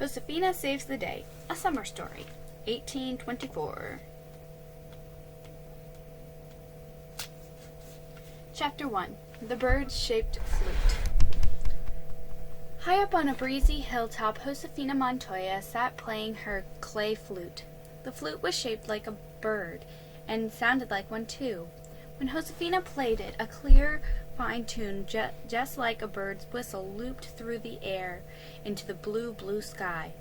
Josifina Saves the Day, a Summer Story, 1824. Chapter 1. The Bird-Shaped Flute. High up on a breezy hilltop, Josifina Montoya sat playing her clay flute. The flute was shaped like a bird, and sounded like one too. When Josifina played it, a clear, fine tune, just like a bird's whistle, looped through the air into the blue, blue sky.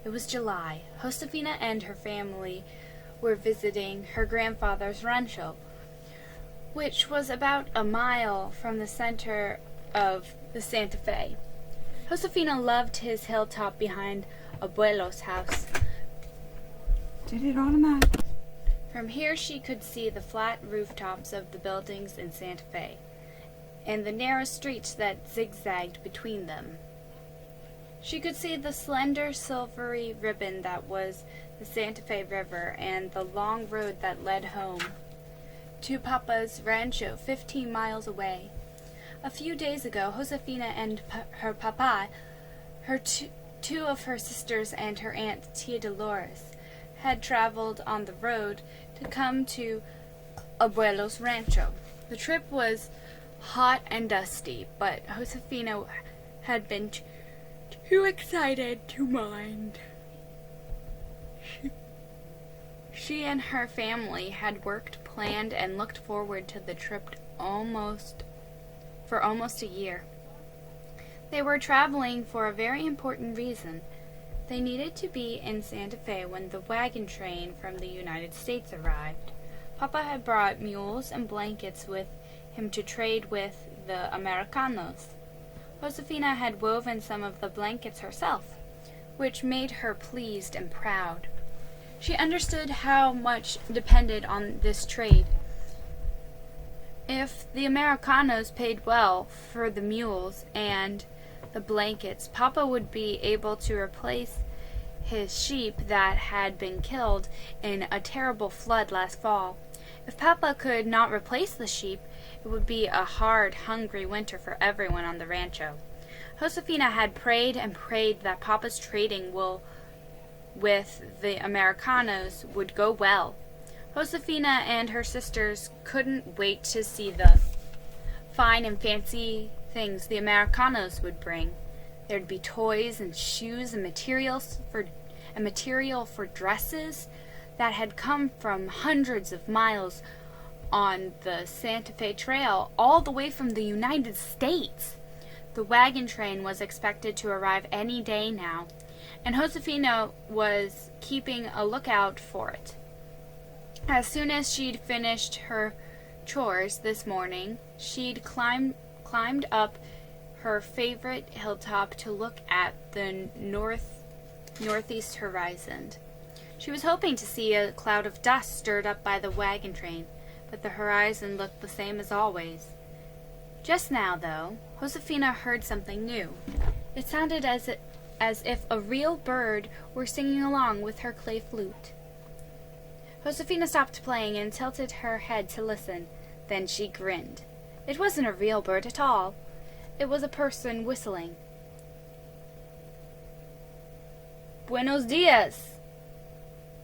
It was July. Josifina and her family were visiting her grandfather's rancho, which was about a mile from the center of the Santa Fe. Josifina loved his hilltop behind Abuelo's house. Did it automatic? From here she could see the flat rooftops of the buildings in Santa Fe, and the narrow streets that zigzagged between them. She could see the slender, silvery ribbon that was the Santa Fe River, and the long road that led home to Papa's rancho 15 miles away. A few days ago, Josifina and her papa, her two of her sisters, and her aunt Tia Dolores had traveled on the road to come to Abuelo's rancho. The trip was hot and dusty, but Josifina had been too excited to mind. She and her family had worked, planned, and looked forward to the trip for almost a year. They were traveling for a very important reason. They needed to be in Santa Fe when the wagon train from the United States arrived. Papa had brought mules and blankets with him to trade with the Americanos. Josifina had woven some of the blankets herself, which made her pleased and proud. She understood how much depended on this trade. If the Americanos paid well for the mules and the blankets, Papa would be able to replace his sheep that had been killed in a terrible flood last fall. If Papa could not replace the sheep, it would be a hard, hungry winter for everyone on the rancho. Josifina had prayed and prayed that Papa's trading with the Americanos would go well. Josifina and her sisters couldn't wait to see the fine and fancy things the Americanos would bring. There'd be toys and shoes and material for dresses that had come from hundreds of miles on the Santa Fe Trail, all the way from the United States. The wagon train was expected to arrive any day now, and Josifina was keeping a lookout for it. As soon as she'd finished her chores this morning, she'd climbed up her favorite hilltop to look at the northeast horizon. She was hoping to see a cloud of dust stirred up by the wagon train, but the horizon looked the same as always. Just now, though, Josifina heard something new. It sounded as if a real bird were singing along with her clay flute. Josifina stopped playing and tilted her head to listen. Then she grinned. It wasn't a real bird at all. It was a person whistling. "Buenos dias!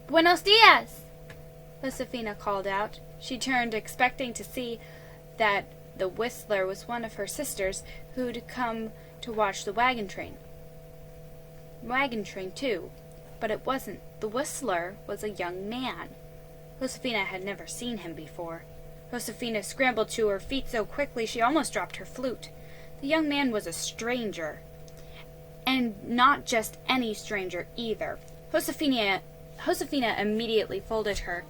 Buenos dias!" Josifina called out. She turned, expecting to see that the whistler was one of her sisters who'd come to watch the wagon train. Wagon train, too. But it wasn't. The whistler was a young man. Josifina had never seen him before. Josifina scrambled to her feet so quickly she almost dropped her flute. The young man was a stranger. And not just any stranger, either. Josifina immediately folded her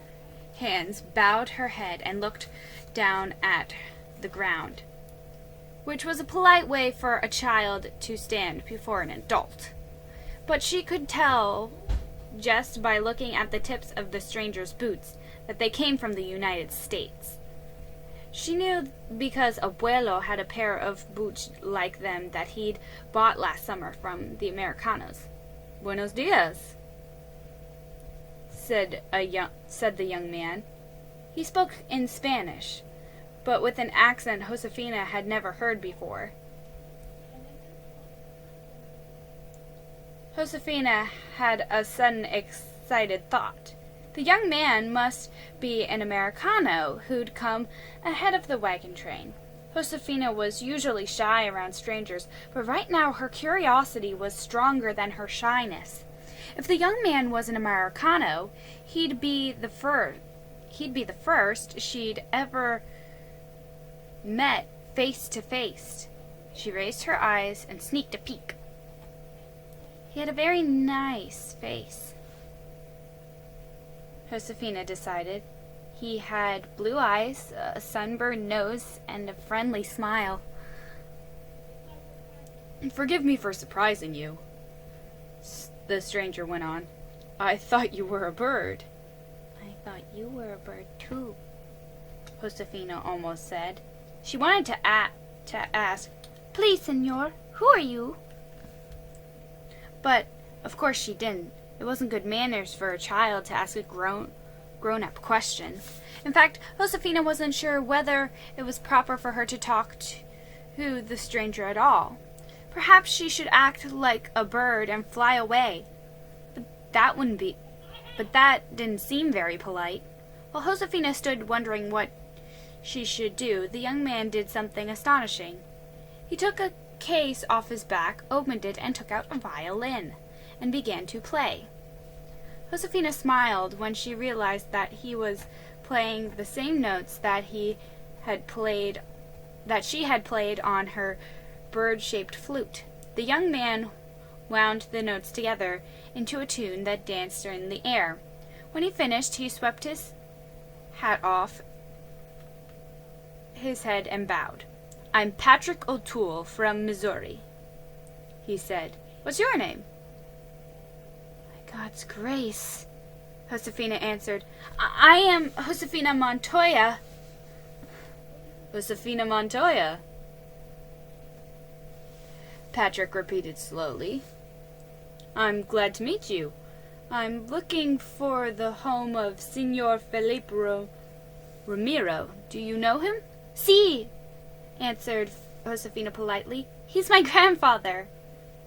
hands, bowed her head, and looked down at the ground, which was a polite way for a child to stand before an adult. But she could tell, just by looking at the tips of the stranger's boots, that they came from the United States. She knew because Abuelo had a pair of boots like them that he'd bought last summer from the Americanos. "Buenos dias," said the young man. He spoke in Spanish, but with an accent Josifina had never heard before. Josefina had a sudden excited thought. The young man must be an Americano who'd come ahead of the wagon train. Josefina was usually shy around strangers, but right now her curiosity was stronger than her shyness. If the young man was an Americano, he'd be the first she'd ever met face to face. She raised her eyes and sneaked a peek. He had a very nice face, Josefina decided. He had blue eyes, a sunburned nose, and a friendly smile. "Forgive me for surprising you," the stranger went on. "I thought you were a bird." "I thought you were a bird, too," Josefina almost said. She wanted to ask, "Please, senor, who are you?" But, of course, she didn't. It wasn't good manners for a child to ask a grown-up question. In fact, Josefina wasn't sure whether it was proper for her to talk to the stranger at all. Perhaps she should act like a bird and fly away. But that didn't seem very polite. While Josefina stood wondering what she should do, the young man did something astonishing. He took a case off his back, opened it, and took out a violin, and began to play. Josefina smiled when she realized that he was playing the same notes that she had played on her bird-shaped flute. The young man wound the notes together into a tune that danced in the air. When he finished, he swept his hat off his head and bowed. "I'm Patrick O'Toole from Missouri," he said. "What's your name?" "By God's grace," Josefina answered. I am Josefina Montoya." "Josefina Montoya," Patrick repeated slowly. "I'm glad to meet you. I'm looking for the home of Senor Felipe Ramiro. Do you know him?" "Si," answered Josefina politely. "He's my grandfather."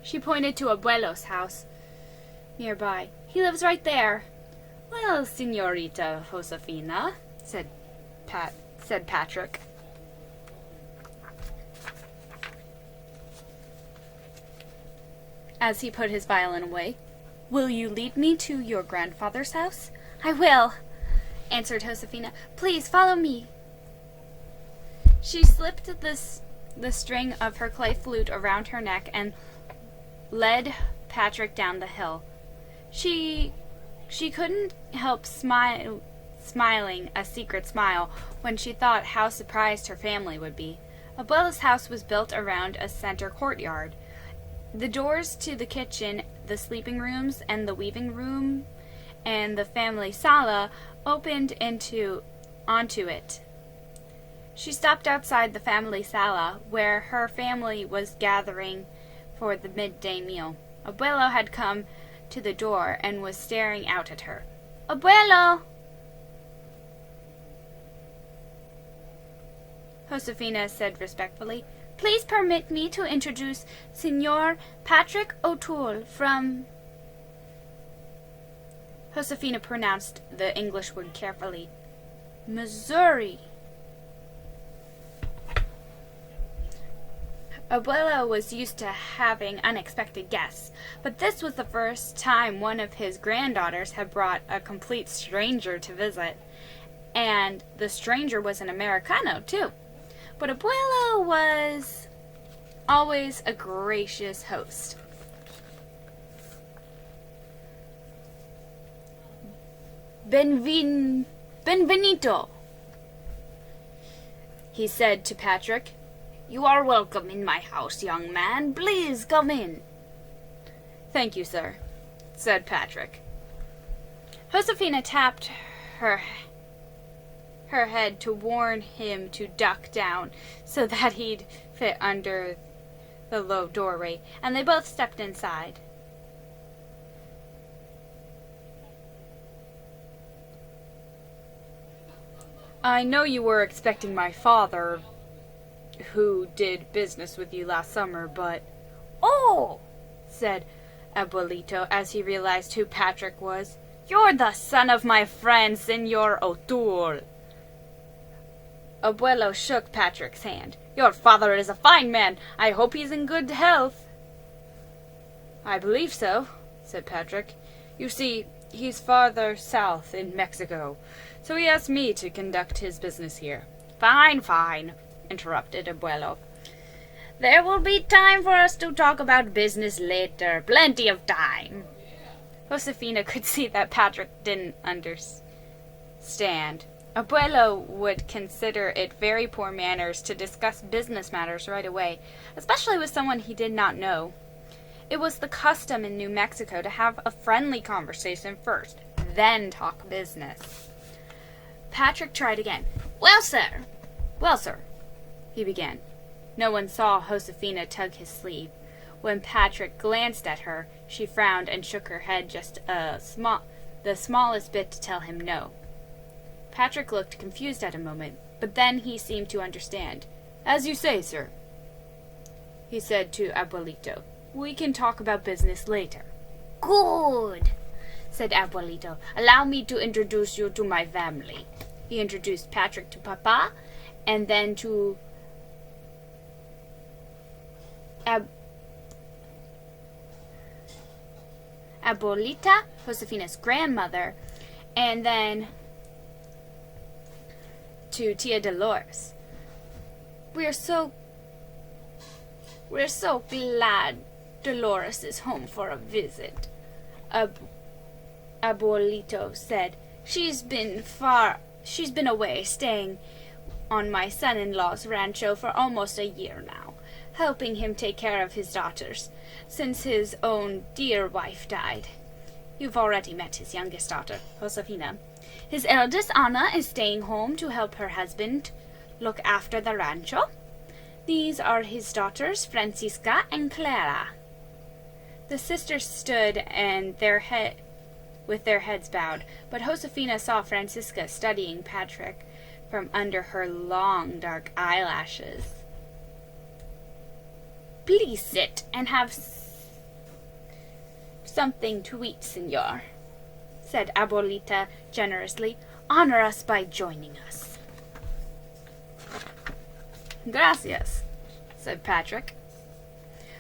She pointed to Abuelo's house nearby. "He lives right there." "Well, Senorita Josefina," said Patrick, as he put his violin away, "will you lead me to your grandfather's house?" "I will," answered Josefina. "Please follow me." She slipped the string of her clay flute around her neck and led Patrick down the hill. She couldn't help smiling a secret smile when she thought how surprised her family would be. Abuela's house was built around a center courtyard. The doors to the kitchen, the sleeping rooms, and the weaving room, and the family sala opened onto it. She stopped outside the family sala, where her family was gathering for the midday meal. Abuelo had come to the door and was staring out at her. "Abuelo!" Josefina said respectfully. "Please permit me to introduce Senor Patrick O'Toole from..." Josefina pronounced the English word carefully. "Missouri." Abuelo was used to having unexpected guests, but this was the first time one of his granddaughters had brought a complete stranger to visit. And the stranger was an Americano, too. But Abuelo was always a gracious host. "Benvenuto," he said to Patrick. "You are welcome in my house, young man. Please come in." "Thank you, sir," said Patrick. Josefina tapped her head to warn him to duck down so that he'd fit under the low doorway, and they both stepped inside. "I know you were expecting my father, who did business with you last summer, but..." "Oh!" said Abuelito, as he realized who Patrick was. "You're the son of my friend, Senor O'Toole." Abuelo shook Patrick's hand. "Your father is a fine man. I hope he's in good health." "I believe so," said Patrick. "You see, he's farther south in Mexico, so he asked me to conduct his business here." "Fine, fine," interrupted Abuelo. "There will be time for us to talk about business later. Plenty of time." Josefina could see that Patrick didn't understand. Abuelo would consider it very poor manners to discuss business matters right away, especially with someone he did not know. It was the custom in New Mexico to have a friendly conversation first, then talk business. Patrick tried again. Well, sir, he began. No one saw Josefina tug his sleeve. When Patrick glanced at her, she frowned and shook her head just the smallest bit to tell him no. Patrick looked confused at a moment, but then he seemed to understand. "As you say, sir," he said to Abuelito. "We can talk about business later." "Good," said Abuelito. "Allow me to introduce you to my family." He introduced Patrick to Papa, and then to Abuelita, Josefina's grandmother, and then to Tia Dolores. We're so glad Dolores is home for a visit," Abuelito said. She's been away, staying on my son-in-law's rancho for almost a year now, helping him take care of his daughters, since his own dear wife died. You've already met his youngest daughter, Josefina. His eldest, Anna, is staying home to help her husband look after the rancho. These are his daughters, Francisca and Clara. The sisters stood with their heads bowed, but Josefina saw Francisca studying Patrick from under her long dark eyelashes. "Please sit and have something to eat, senor," said Abuelita generously. "Honor us by joining us." "Gracias," said Patrick.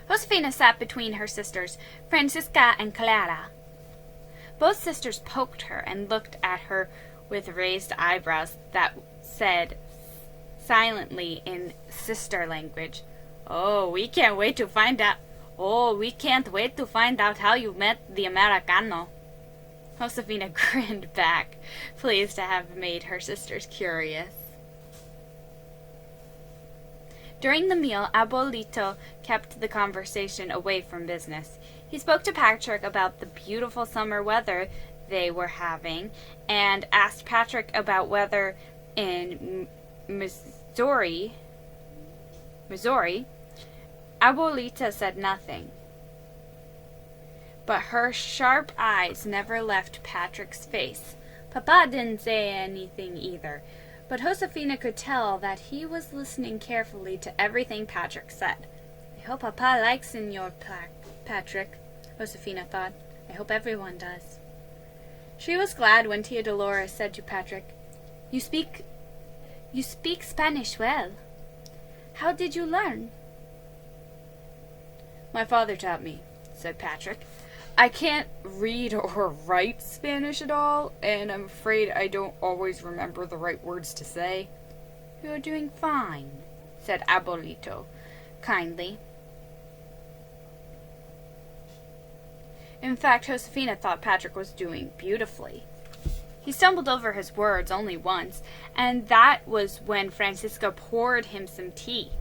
Josefina sat between her sisters, Francisca and Clara. Both sisters poked her and looked at her with raised eyebrows that said silently in sister language, we can't wait to find out how you met the Americano." Josefina grinned back, pleased to have made her sisters curious. During the meal, Abuelito kept the conversation away from business. He spoke to Patrick about the beautiful summer weather they were having, and asked Patrick about weather in Missouri. Abuelita said nothing, but her sharp eyes never left Patrick's face. Papa didn't say anything either, but Josefina could tell that he was listening carefully to everything Patrick said. "I hope Papa likes Senor Patrick," Josefina thought. "I hope everyone does." She was glad when Tia Dolores said to Patrick, You speak Spanish well. How did you learn?" "My father taught me," said Patrick. "I can't read or write Spanish at all, and I'm afraid I don't always remember the right words to say." "You're doing fine," said Abuelito kindly. In fact, Josefina thought Patrick was doing beautifully. He stumbled over his words only once, and that was when Francisca poured him some tea.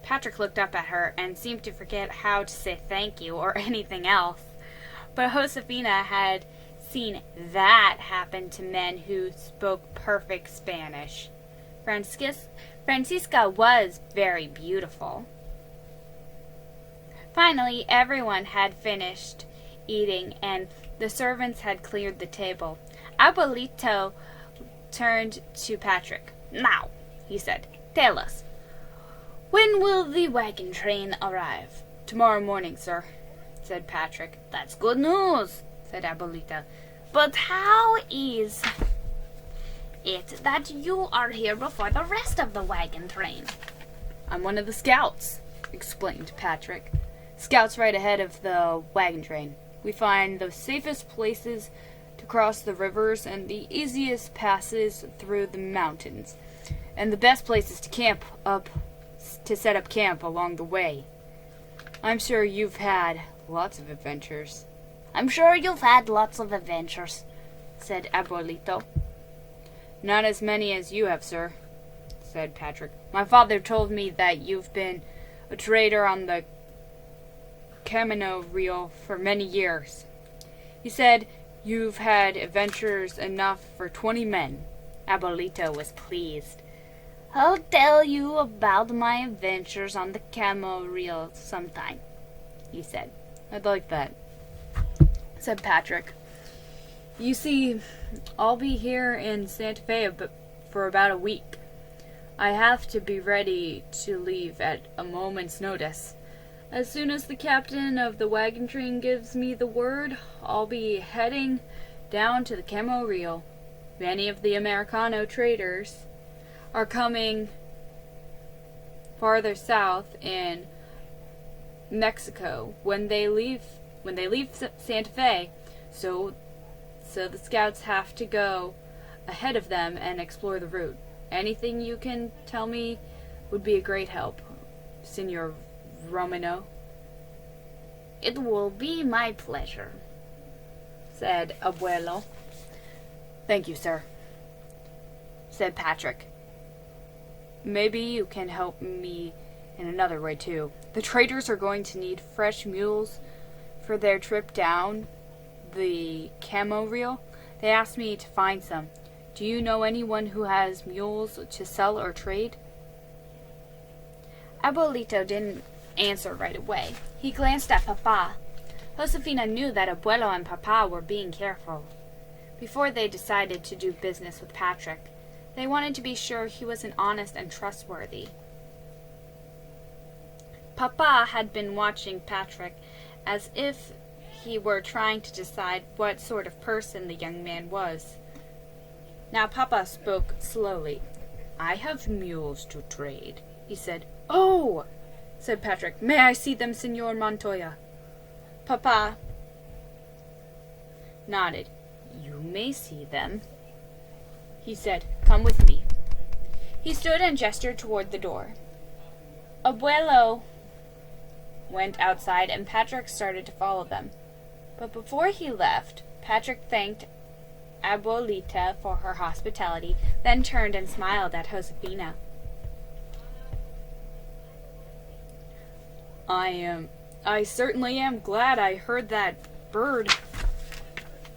Patrick looked up at her and seemed to forget how to say thank you or anything else. But Josefina had seen that happen to men who spoke perfect Spanish. Francisca was very beautiful. Finally, everyone had finished eating, and the servants had cleared the table. Abuelito turned to Patrick. "Now," he said, "tell us, when will the wagon train arrive?" "Tomorrow morning, sir." said Patrick. That's good news, said Abuelita. But how is it that you are here before the rest of the wagon train? I'm one of the scouts, explained Patrick. Scouts right ahead of the wagon train. We find the safest places to cross the rivers and the easiest passes through the mountains, and the best places to set up camp along the way. I'm sure you've had lots of adventures. I'm sure you've had lots of adventures, said Abuelito. Not as many as you have, sir, said Patrick. My father told me that you've been a trader on the Camino Real for many years. He said you've had adventures enough for 20 men. Abuelito was pleased. I'll tell you about my adventures on the Camino Real sometime, he said. I'd like that, said Patrick. You see, I'll be here in Santa Fe for about a week. I have to be ready to leave at a moment's notice. As soon as the captain of the wagon train gives me the word, I'll be heading down to the Camino Real. Many of the Americano traders are coming farther south in Mexico when they leave Santa Fe, so the scouts have to go ahead of them and explore the route. Anything you can tell me would be a great help, Senor Romano. It will be my pleasure, said Abuelo. Thank you, sir, said Patrick. Maybe you can help me in another way, too. The traders are going to need fresh mules for their trip down the Camino Real. They asked me to find some. Do you know anyone who has mules to sell or trade? Abuelito didn't answer right away. He glanced at Papa. Josefina knew that Abuelo and Papa were being careful. Before they decided to do business with Patrick, they wanted to be sure he was honest and trustworthy. Papa had been watching Patrick as if he were trying to decide what sort of person the young man was. Now Papa spoke slowly. I have mules to trade, he said. Oh, said Patrick. May I see them, Senor Montoya? Papa nodded. You may see them, he said. Come with me. He stood and gestured toward the door. Abuelo went outside and Patrick started to follow them. But before he left, Patrick thanked Abuelita for her hospitality, then turned and smiled at Josefina. I certainly am glad I heard that bird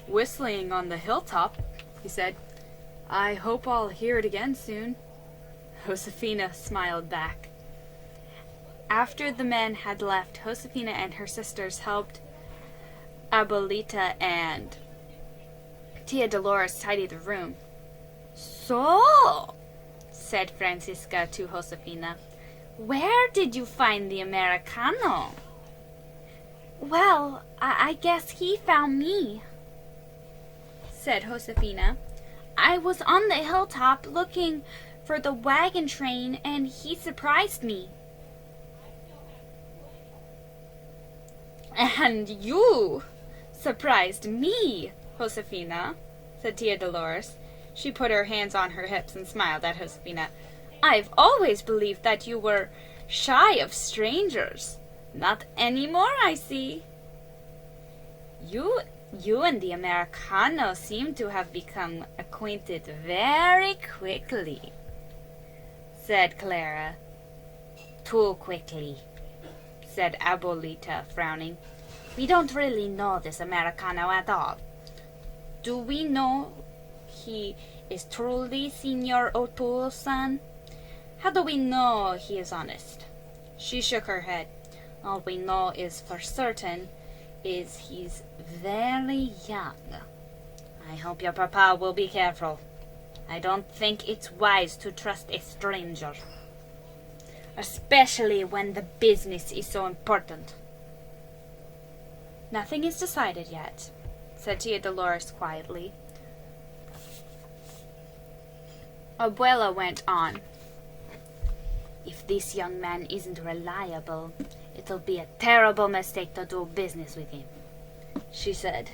whistling on the hilltop, he said. I hope I'll hear it again soon. Josefina smiled back. After the men had left, Josefina and her sisters helped Abuelita and Tia Dolores tidy the room. So, said Francisca to Josefina, where did you find the Americano? Well, I guess he found me, said Josefina. I was on the hilltop looking for the wagon train, and he surprised me. And you surprised me, Josefina, said Tia Dolores. She put her hands on her hips and smiled at Josefina. I've always believed that you were shy of strangers. Not anymore, I see. You and the Americano seem to have become acquainted very quickly, said Clara. Too quickly, said Abuelita, frowning. We don't really know this Americano at all. Do we know he is truly Senor O'Toole's son? How do we know he is honest? She shook her head. All we know is for certain is he's very young. I hope your papa will be careful. I don't think it's wise to trust a stranger, especially when the business is so important. Nothing is decided yet, said Tia Dolores quietly. Abuela went on. If this young man isn't reliable, it'll be a terrible mistake to do business with him, she said.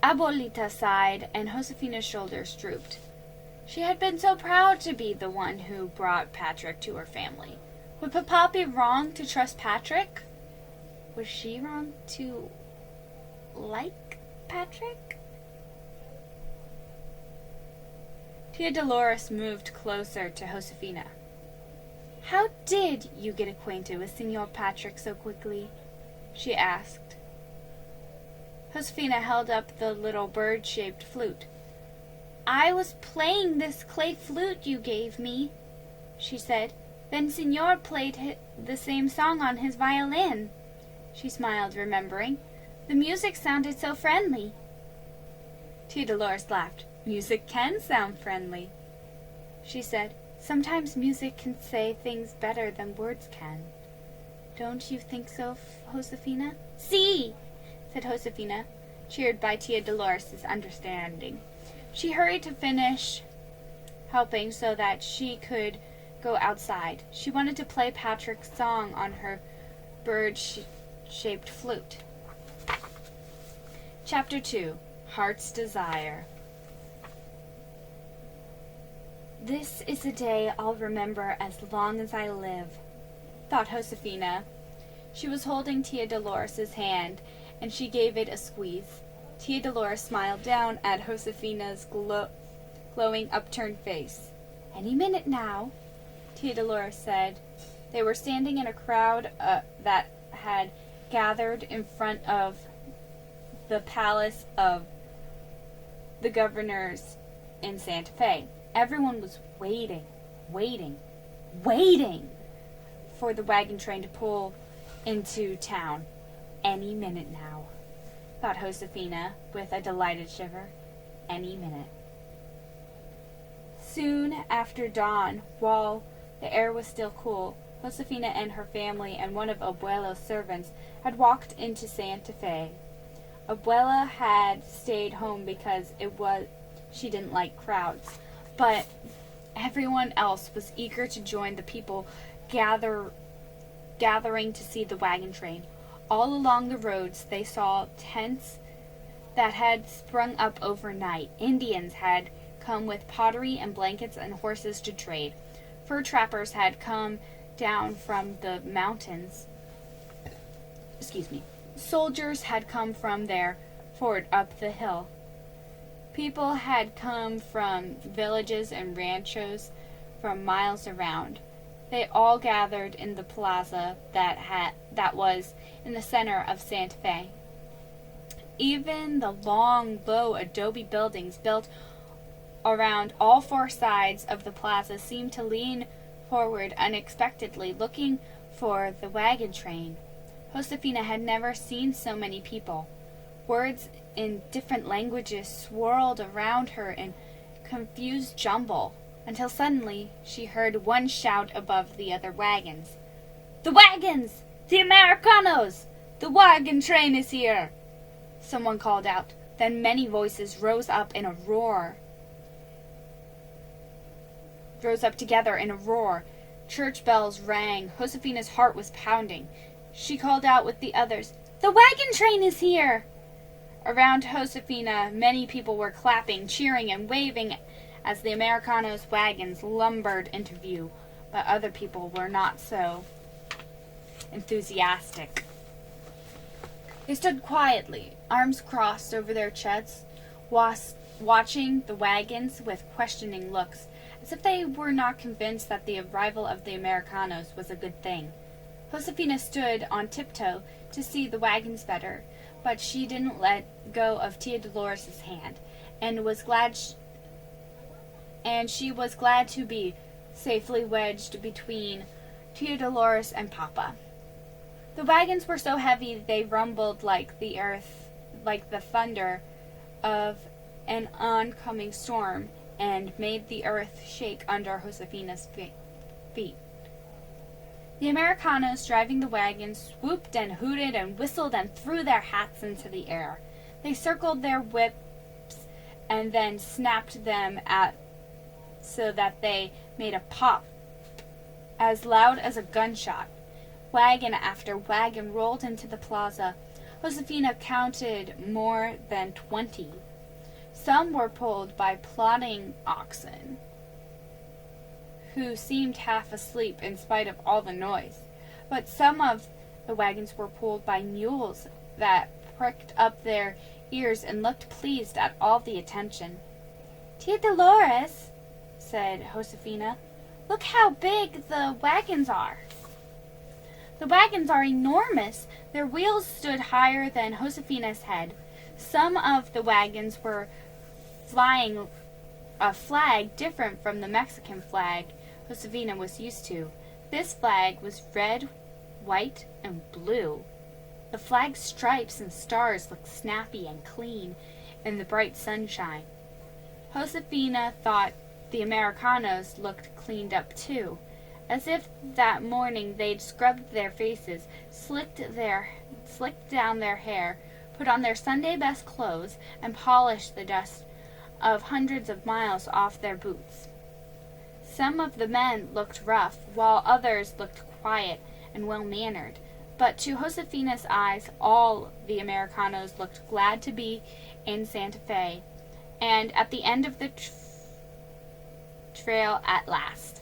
Abuelita sighed, and Josefina's shoulders drooped. She had been so proud to be the one who brought Patrick to her family. Would Papa be wrong to trust Patrick? Was she wrong to like Patrick? Tia Dolores moved closer to Josefina. How did you get acquainted with Senor Patrick so quickly? She asked. Josefina held up the little bird-shaped flute. I was playing this clay flute you gave me, she said. Then Senor played the same song on his violin. She smiled, remembering. The music sounded so friendly. Tia Dolores laughed. Music can sound friendly, she said. Sometimes music can say things better than words can. Don't you think so, Josefina? See! said Josefina, cheered by Tia Dolores' understanding. She hurried to finish helping so that she could go outside. She wanted to play Patrick's song on her bird-shaped flute. Chapter 2. Heart's Desire. This is a day I'll remember as long as I live, thought Josefina. She was holding Tia Dolores' hand, and she gave it a squeeze. Tia Dolores smiled down at Josefina's glowing upturned face. Any minute now, Tia Dolores said. They were standing in a crowd that had gathered in front of the palace of the governors in Santa Fe. Everyone was waiting for the wagon train to pull into town. Any minute now, thought Josefina with a delighted shiver. Any minute. Soon after dawn, while the air was still cool, Josefina and her family and one of Abuela's servants had walked into Santa Fe. Abuela had stayed home because she didn't like crowds, but everyone else was eager to join the people gathering to see the wagon train. All along the roads they saw tents that had sprung up overnight. Indians had come with pottery and blankets and horses to trade. Fur trappers had come down from the mountains. Soldiers had come from their fort up the hill. People had come from villages and ranchos from miles around. They all gathered in the plaza that was in the center of Santa Fe. Even the long, low adobe buildings built around all four sides of the plaza seemed to lean forward unexpectedly, looking for the wagon train. Josefina had never seen so many people. Words in different languages swirled around her in confused jumble, until suddenly she heard one shout above the other wagons. The wagons! The Americanos! The wagon train is here! Someone called out. Then many voices rose up together in a roar. Church bells rang. Josefina's heart was pounding. She called out with the others, The wagon train is here! Around Josefina, many people were clapping, cheering, and waving as the Americanos' wagons lumbered into view, but other people were not so enthusiastic. They stood quietly, arms crossed over their chests, watching the wagons with questioning looks, as if they were not convinced that the arrival of the Americanos was a good thing. Josefina stood on tiptoe to see the wagons better, but she didn't let go of Tia Dolores' hand, and she was glad to be safely wedged between Tia Dolores and Papa. The wagons were so heavy they rumbled like the thunder of an oncoming storm, and made the earth shake under Josefina's feet. feet. The Americanos driving the wagon swooped and hooted and whistled and threw their hats into the air. They circled their whips and then snapped them so that they made a pop as loud as a gunshot. Wagon after wagon rolled into the plaza. Josifina counted more than 20. Some were pulled by plodding oxen, who seemed half asleep in spite of all the noise. But some of the wagons were pulled by mules that pricked up their ears and looked pleased at all the attention. "Tia Dolores," said Josifina, "look how big the wagons are." The wagons are enormous. Their wheels stood higher than Josefina's head. Some of the wagons were flying a flag different from the Mexican flag Josefina was used to. This flag was red, white, and blue. The flag's stripes and stars looked snappy and clean in the bright sunshine. Josefina thought the Americanos looked cleaned up too, as if that morning they'd scrubbed their faces, slicked down their hair, put on their Sunday best clothes, and polished the dust of hundreds of miles off their boots. Some of the men looked rough, while others looked quiet and well-mannered. But to Josefina's eyes, all the Americanos looked glad to be in Santa Fe, and at the end of the trail at last.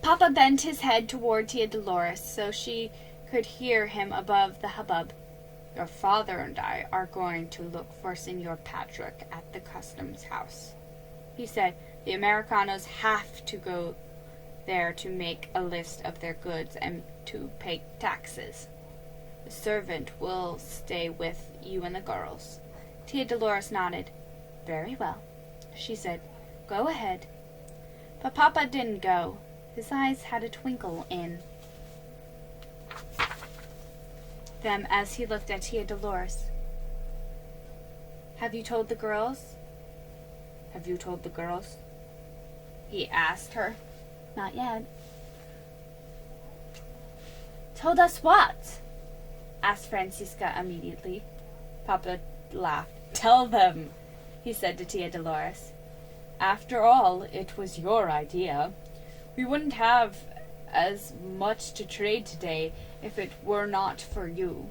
Papa bent his head toward Tia Dolores so she could hear him above the hubbub. "Your father and I are going to look for Senor Patrick at the customs house," he said. "The Americanos have to go there to make a list of their goods and to pay taxes. The servant will stay with you and the girls." Tia Dolores nodded. "Very well," she said. "Go ahead." But Papa didn't go. His eyes had a twinkle in them as he looked at Tia Dolores. "Have you told the girls?" "Have you told the girls?" he asked her. "Not yet." "Told us what?" asked Francisca immediately. Papa laughed. "Tell them," he said to Tia Dolores. "After all, it was your idea. We wouldn't have as much to trade today if it were not for you."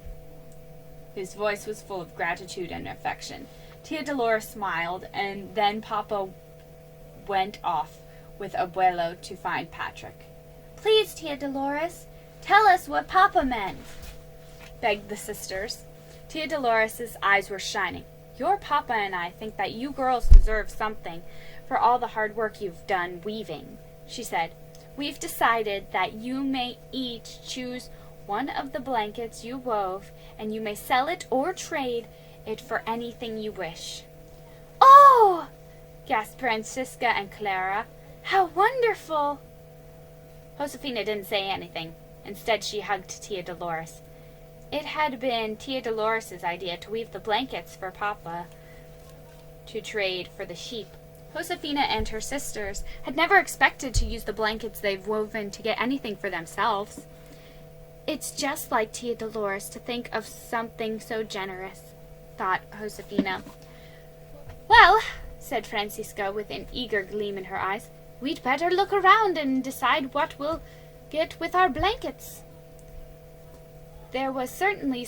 His voice was full of gratitude and affection. Tia Dolores smiled, and then Papa went off with Abuelo to find Patrick. "Please, Tia Dolores, tell us what Papa meant," begged the sisters. Tia Dolores' eyes were shining. "Your Papa and I think that you girls deserve something for all the hard work you've done weaving," she said. "We've decided that you may each choose one of the blankets you wove, and you may sell it or trade it for anything you wish." "Oh!" gasped Francisca and Clara. "How wonderful!" Josefina didn't say anything. Instead, she hugged Tia Dolores. It had been Tia Dolores' idea to weave the blankets for Papa to trade for the sheep. Josefina and her sisters had never expected to use the blankets they've woven to get anything for themselves. "It's just like Tia Dolores to think of something so generous," thought Josefina. "Well," said Francisca with an eager gleam in her eyes, "we'd better look around and decide what we'll get with our blankets." There was certainly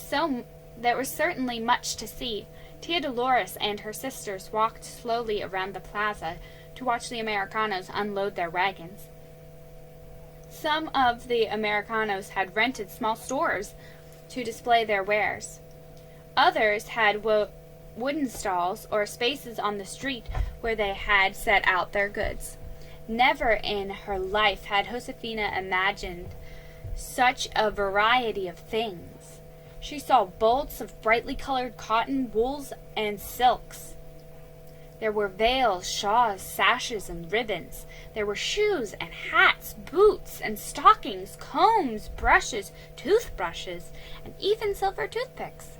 much to see. Tia Dolores and her sisters walked slowly around the plaza to watch the Americanos unload their wagons. Some of the Americanos had rented small stores to display their wares. Others had wooden stalls or spaces on the street where they had set out their goods. Never in her life had Josefina imagined such a variety of things. She saw bolts of brightly colored cotton, wools, and silks. There were veils, shawls, sashes, and ribbons. There were shoes and hats, boots and stockings, combs, brushes, toothbrushes, and even silver toothpicks.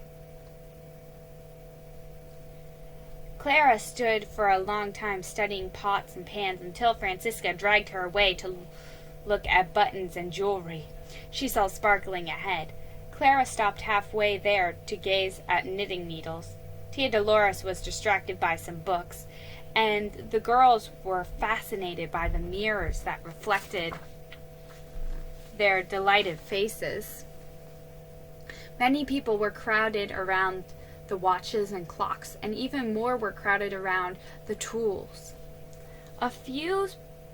Clara stood for a long time studying pots and pans until Francisca dragged her away to look at buttons and jewelry she saw sparkling ahead. Clara stopped halfway there to gaze at knitting needles. Tia Dolores was distracted by some books, and the girls were fascinated by the mirrors that reflected their delighted faces. Many people were crowded around the watches and clocks, and even more were crowded around the tools. A few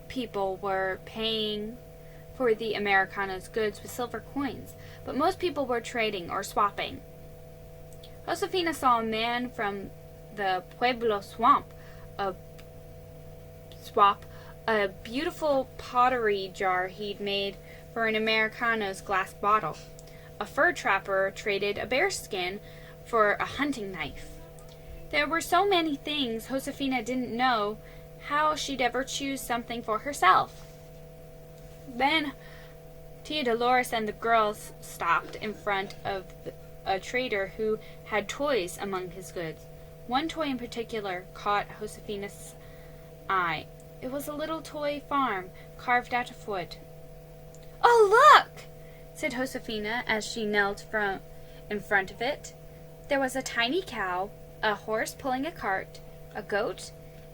people were paying for the Americano's goods with silver coins, but most people were trading or swapping. Josefina saw a man from the Pueblo swamp swap a beautiful pottery jar he'd made for an Americano's glass bottle. A fur trapper traded a bear skin for a hunting knife. There were so many things Josefina didn't know how she'd ever choose something for herself. Then Tia Dolores and the girls stopped in front of a trader who had toys among his goods. One toy in particular caught Josefina's eye. It was a little toy farm carved out of wood. "Oh, look!" said Josefina as she knelt in front of it. There was a tiny cow, a horse pulling a cart, a goat,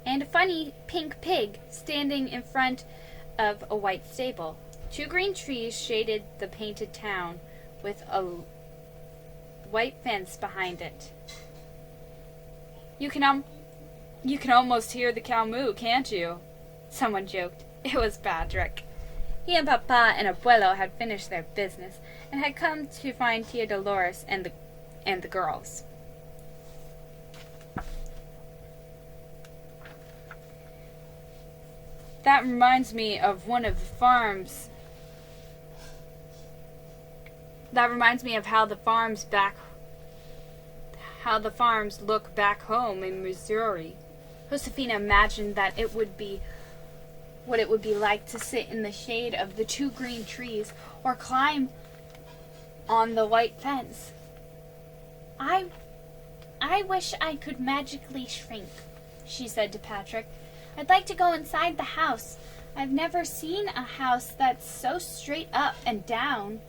and a funny pink pig standing in front of a white stable. 2 green trees shaded the painted town with a white fence behind it. You can almost hear the cow moo, can't you?" someone joked. It was Patrick. He and Papa and Abuelo had finished their business and had come to find Tia Dolores and the girls. That reminds me of one of the farms. That reminds me of how the farms look back home in Missouri. Josefina imagined that it would be what it would be like to sit in the shade of the 2 green trees or climb on the white fence. I wish I could magically shrink," she said to Patrick. "I'd like to go inside the house. I've never seen a house that's so straight up and down,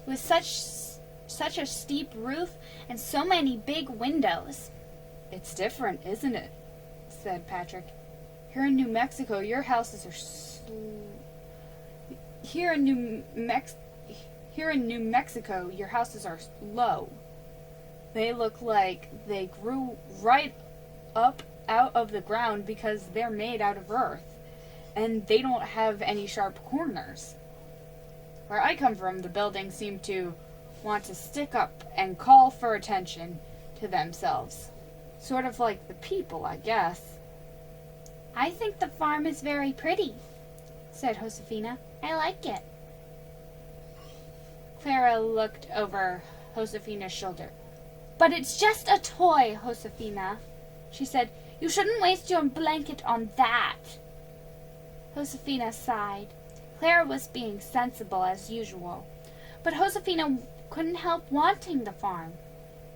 with such a steep roof and so many big windows." "It's different, isn't it?" said Patrick. "Here in New Mexico, your houses are Here in New Mexico, your houses are low. They look like they grew right up out of the ground because they're made out of earth, and they don't have any sharp corners. Where I come from, the buildings seem to want to stick up and call for attention to themselves. Sort of like the people, I guess." "I think the farm is very pretty," said Josefina. "I like it." Clara looked over Josefina's shoulder. "But it's just a toy, Josefina," she said. "You shouldn't waste your blanket on that." Josefina sighed. Clara was being sensible as usual, but Josefina couldn't help wanting the farm.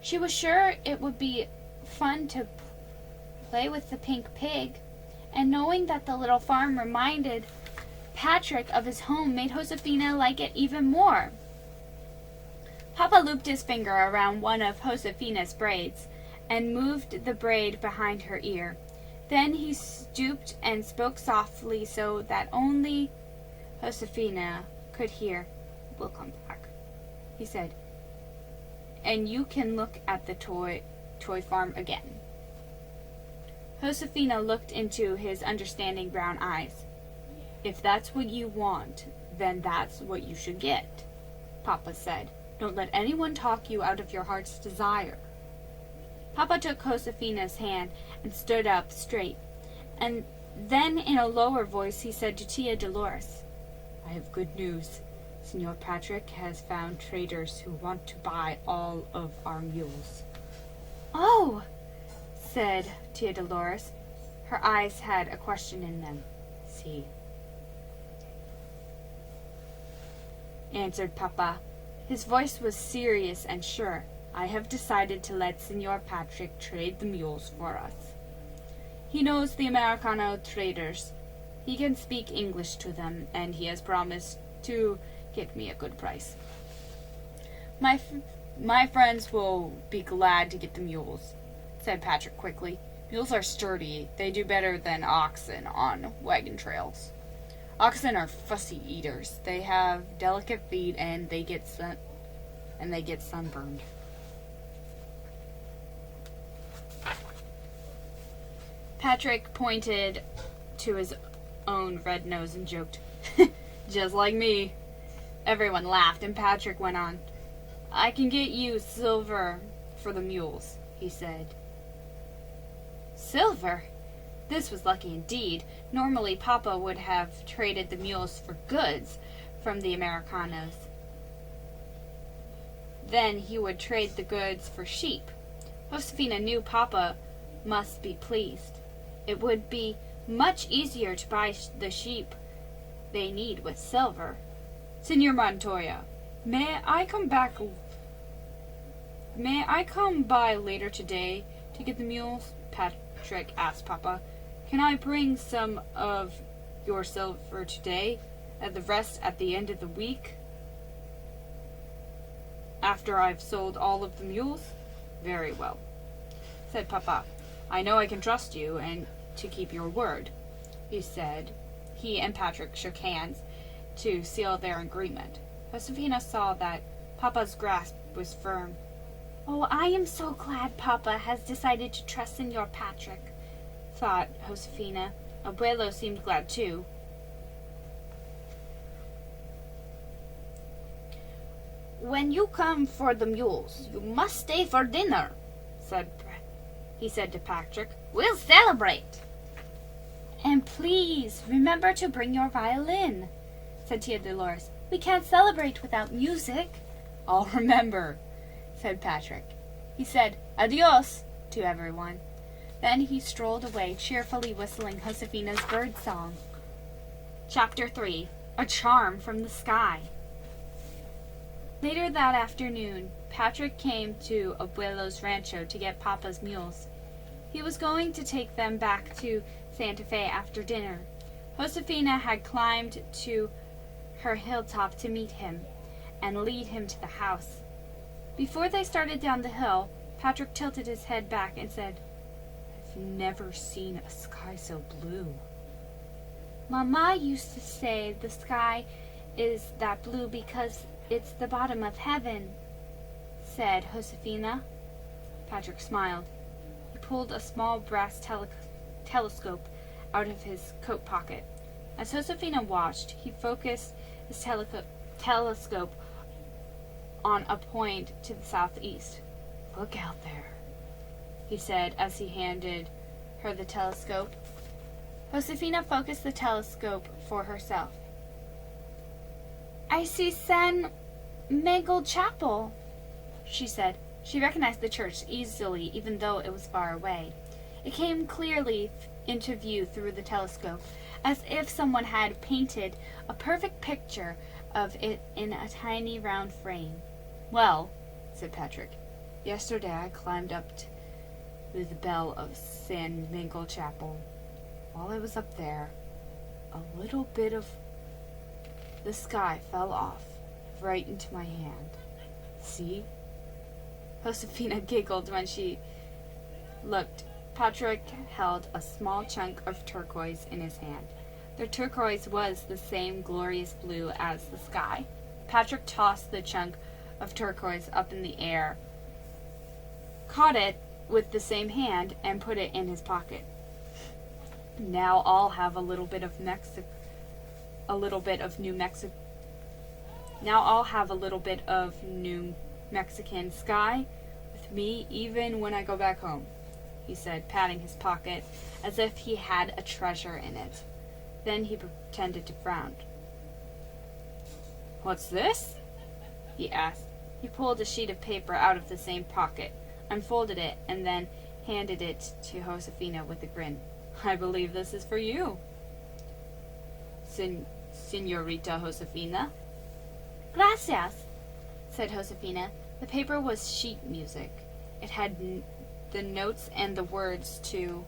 She was sure it would be fun to play with the pink pig, and knowing that the little farm reminded Patrick of his home made Josefina like it even more. Papa looped his finger around one of Josefina's braids and moved the braid behind her ear. Then he stooped and spoke softly so that only Josefina could hear. "We'll come back," he said, "and you can look at the toy farm again." Josefina looked into his understanding brown eyes. "If that's what you want, then that's what you should get," Papa said. "Don't let anyone talk you out of your heart's desire." Papa took Josefina's hand and stood up straight, and then in a lower voice he said to Tia Dolores, "I have good news. Senor Patrick has found traders who want to buy all of our mules." "Oh," said Tia Dolores. Her eyes had a question in them. "See," answered Papa. His voice was serious and sure. "I have decided to let Senor Patrick trade the mules for us. He knows the Americano traders, He can speak English to them, and he has promised to get me a good price. My friends will be glad to get the mules, said Patrick quickly. Mules are sturdy. They do better than oxen on wagon trails. Oxen are fussy eaters. They have delicate feet and they get sunburned. Patrick pointed to his own red nose and joked, "Just like me." Everyone laughed, and Patrick went on. "I can get you silver for the mules," he said. Silver? This was lucky indeed. Normally, Papa would have traded the mules for goods from the Americanos. Then he would trade the goods for sheep. Josefina knew Papa must be pleased. It would be much easier to buy the sheep they need with silver. "Senor Montoya, may I come by later today to get the mules?" Patrick asked Papa. "Can I bring some of your silver today, and the rest at the end of the week, after I've sold all of the mules?" "Very well," said Papa. "I know I can trust you and to keep your word," he said. He and Patrick shook hands to seal their agreement. Josefina saw that Papa's grasp was firm. "Oh, I am so glad Papa has decided to trust Senor Patrick," thought Josefina. Abuelo seemed glad too. "When you come for the mules, you must stay for dinner," he said to Patrick. "We'll celebrate." "And please remember to bring your violin," said Tia Dolores. "We can't celebrate without music." "I'll remember," said Patrick. He said adios to everyone. Then he strolled away, cheerfully whistling Josefina's bird song. Chapter 3. A Charm from the Sky. Later that afternoon, Patrick came to Abuelo's rancho to get Papa's mules. He was going to take them back to Santa Fe after dinner. Josefina had climbed to her hilltop to meet him and lead him to the house. Before they started down the hill, Patrick tilted his head back and said, "I've never seen a sky so blue." "Mama used to say the sky is that blue because it's the bottom of heaven," said Josefina. Patrick smiled. He pulled a small brass telescope out of his coat pocket. As Josefina watched, he focused his telescope on a point to the southeast. "Look out there," he said as he handed her the telescope. Josefina focused the telescope for herself. "I see San Miguel Chapel," she said. She recognized the church easily, even though it was far away. It came clearly into view through the telescope, as if someone had painted a perfect picture of it in a tiny round frame. "Well," said Patrick, "yesterday I climbed up to the bell of San Miguel Chapel. While I was up there, a little bit of the sky fell off right into my hand. See?" Josefina giggled when she looked. Patrick held a small chunk of turquoise in his hand. The turquoise was the same glorious blue as the sky. Patrick tossed the chunk of turquoise up in the air, caught it with the same hand, and put it in his pocket. "Now I'll have a little bit of New Mexico. Now I'll have a little bit of New Mexican sky with me even when I go back home," he said, patting his pocket as if he had a treasure in it. Then he pretended to frown. "What's this?" he asked. He pulled a sheet of paper out of the same pocket, unfolded it, and then handed it to Josefina with a grin. "I believe this is for you, Señorita Josefina." "Gracias," said Josefina. The paper was sheet music. It had the notes and the words to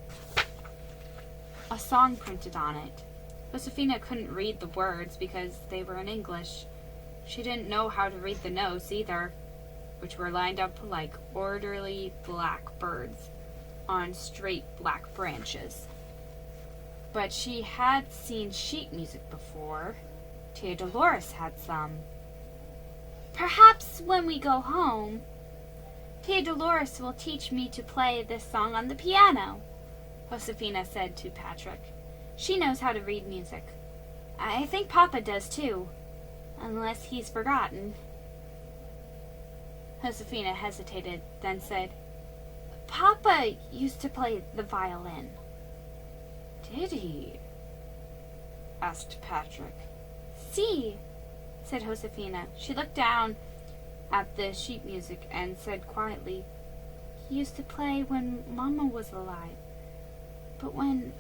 a song printed on it. Josefina couldn't read the words because they were in English. She didn't know how to read the notes either, which were lined up like orderly black birds on straight black branches. But she had seen sheet music before. Tia Dolores had some. Perhaps when we go home, Tia Dolores will teach me to play this song on the piano, Josefina said to Patrick. She knows how to read music. I think Papa does too, unless he's forgotten. Josefina hesitated, then said, Papa used to play the violin. Did he? Asked Patrick. See, said Josefina. She looked down at the sheet music and said quietly, He used to play when Mama was alive. But when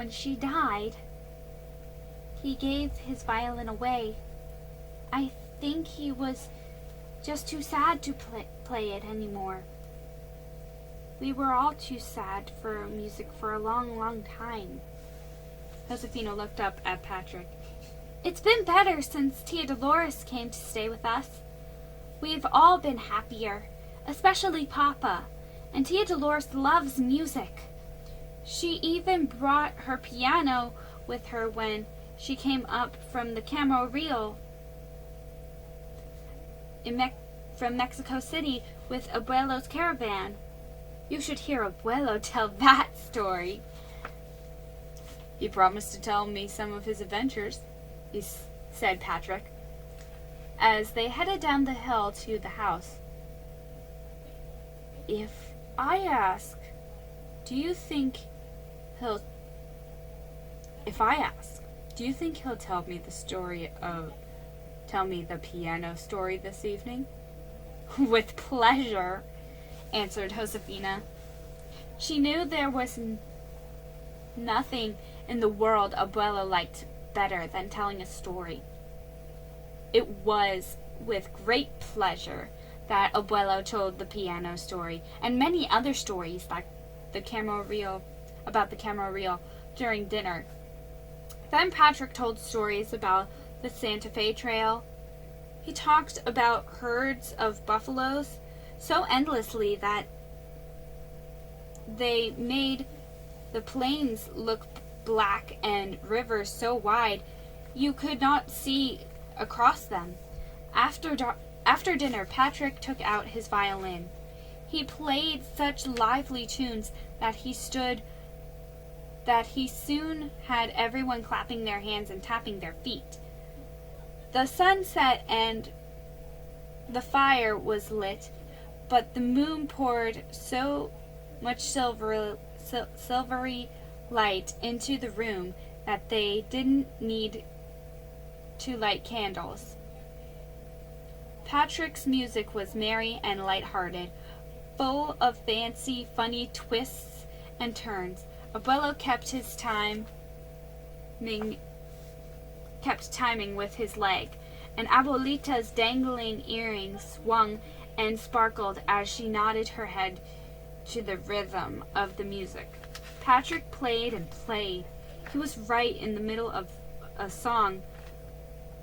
she died, he gave his violin away. I think he was just too sad to play it anymore. We were all too sad for music for a long, long time. Josefina looked up at Patrick. It's been better since Tia Dolores came to stay with us. We've all been happier, especially Papa. And Tia Dolores loves music. She even brought her piano with her when she came up from the Camarillo from Mexico City with Abuelo's caravan. You should hear Abuelo tell that story. He promised to tell me some of his adventures, said Patrick, as they headed down the hill to the house. If I ask, do you think he'll tell me the piano story this evening? With pleasure, answered Josefina. She knew there was nothing in the world Abuelo liked better than telling a story. It was with great pleasure that Abuelo told the piano story and many other stories like about the Camarillo during dinner. Then Patrick told stories about the Santa Fe Trail. He talked about herds of buffaloes so endlessly that they made the plains look black and rivers so wide you could not see across them. After dinner, Patrick took out his violin. He played such lively tunes that he soon had everyone clapping their hands and tapping their feet. The sun set and the fire was lit, but the moon poured so much silvery light into the room that they didn't need to light candles. Patrick's music was merry and light-hearted, full of fancy, funny twists and turns. Abuelo kept timing with his leg, and Abuelita's dangling earrings swung and sparkled as she nodded her head to the rhythm of the music. Patrick played and played. He was right in the middle of a song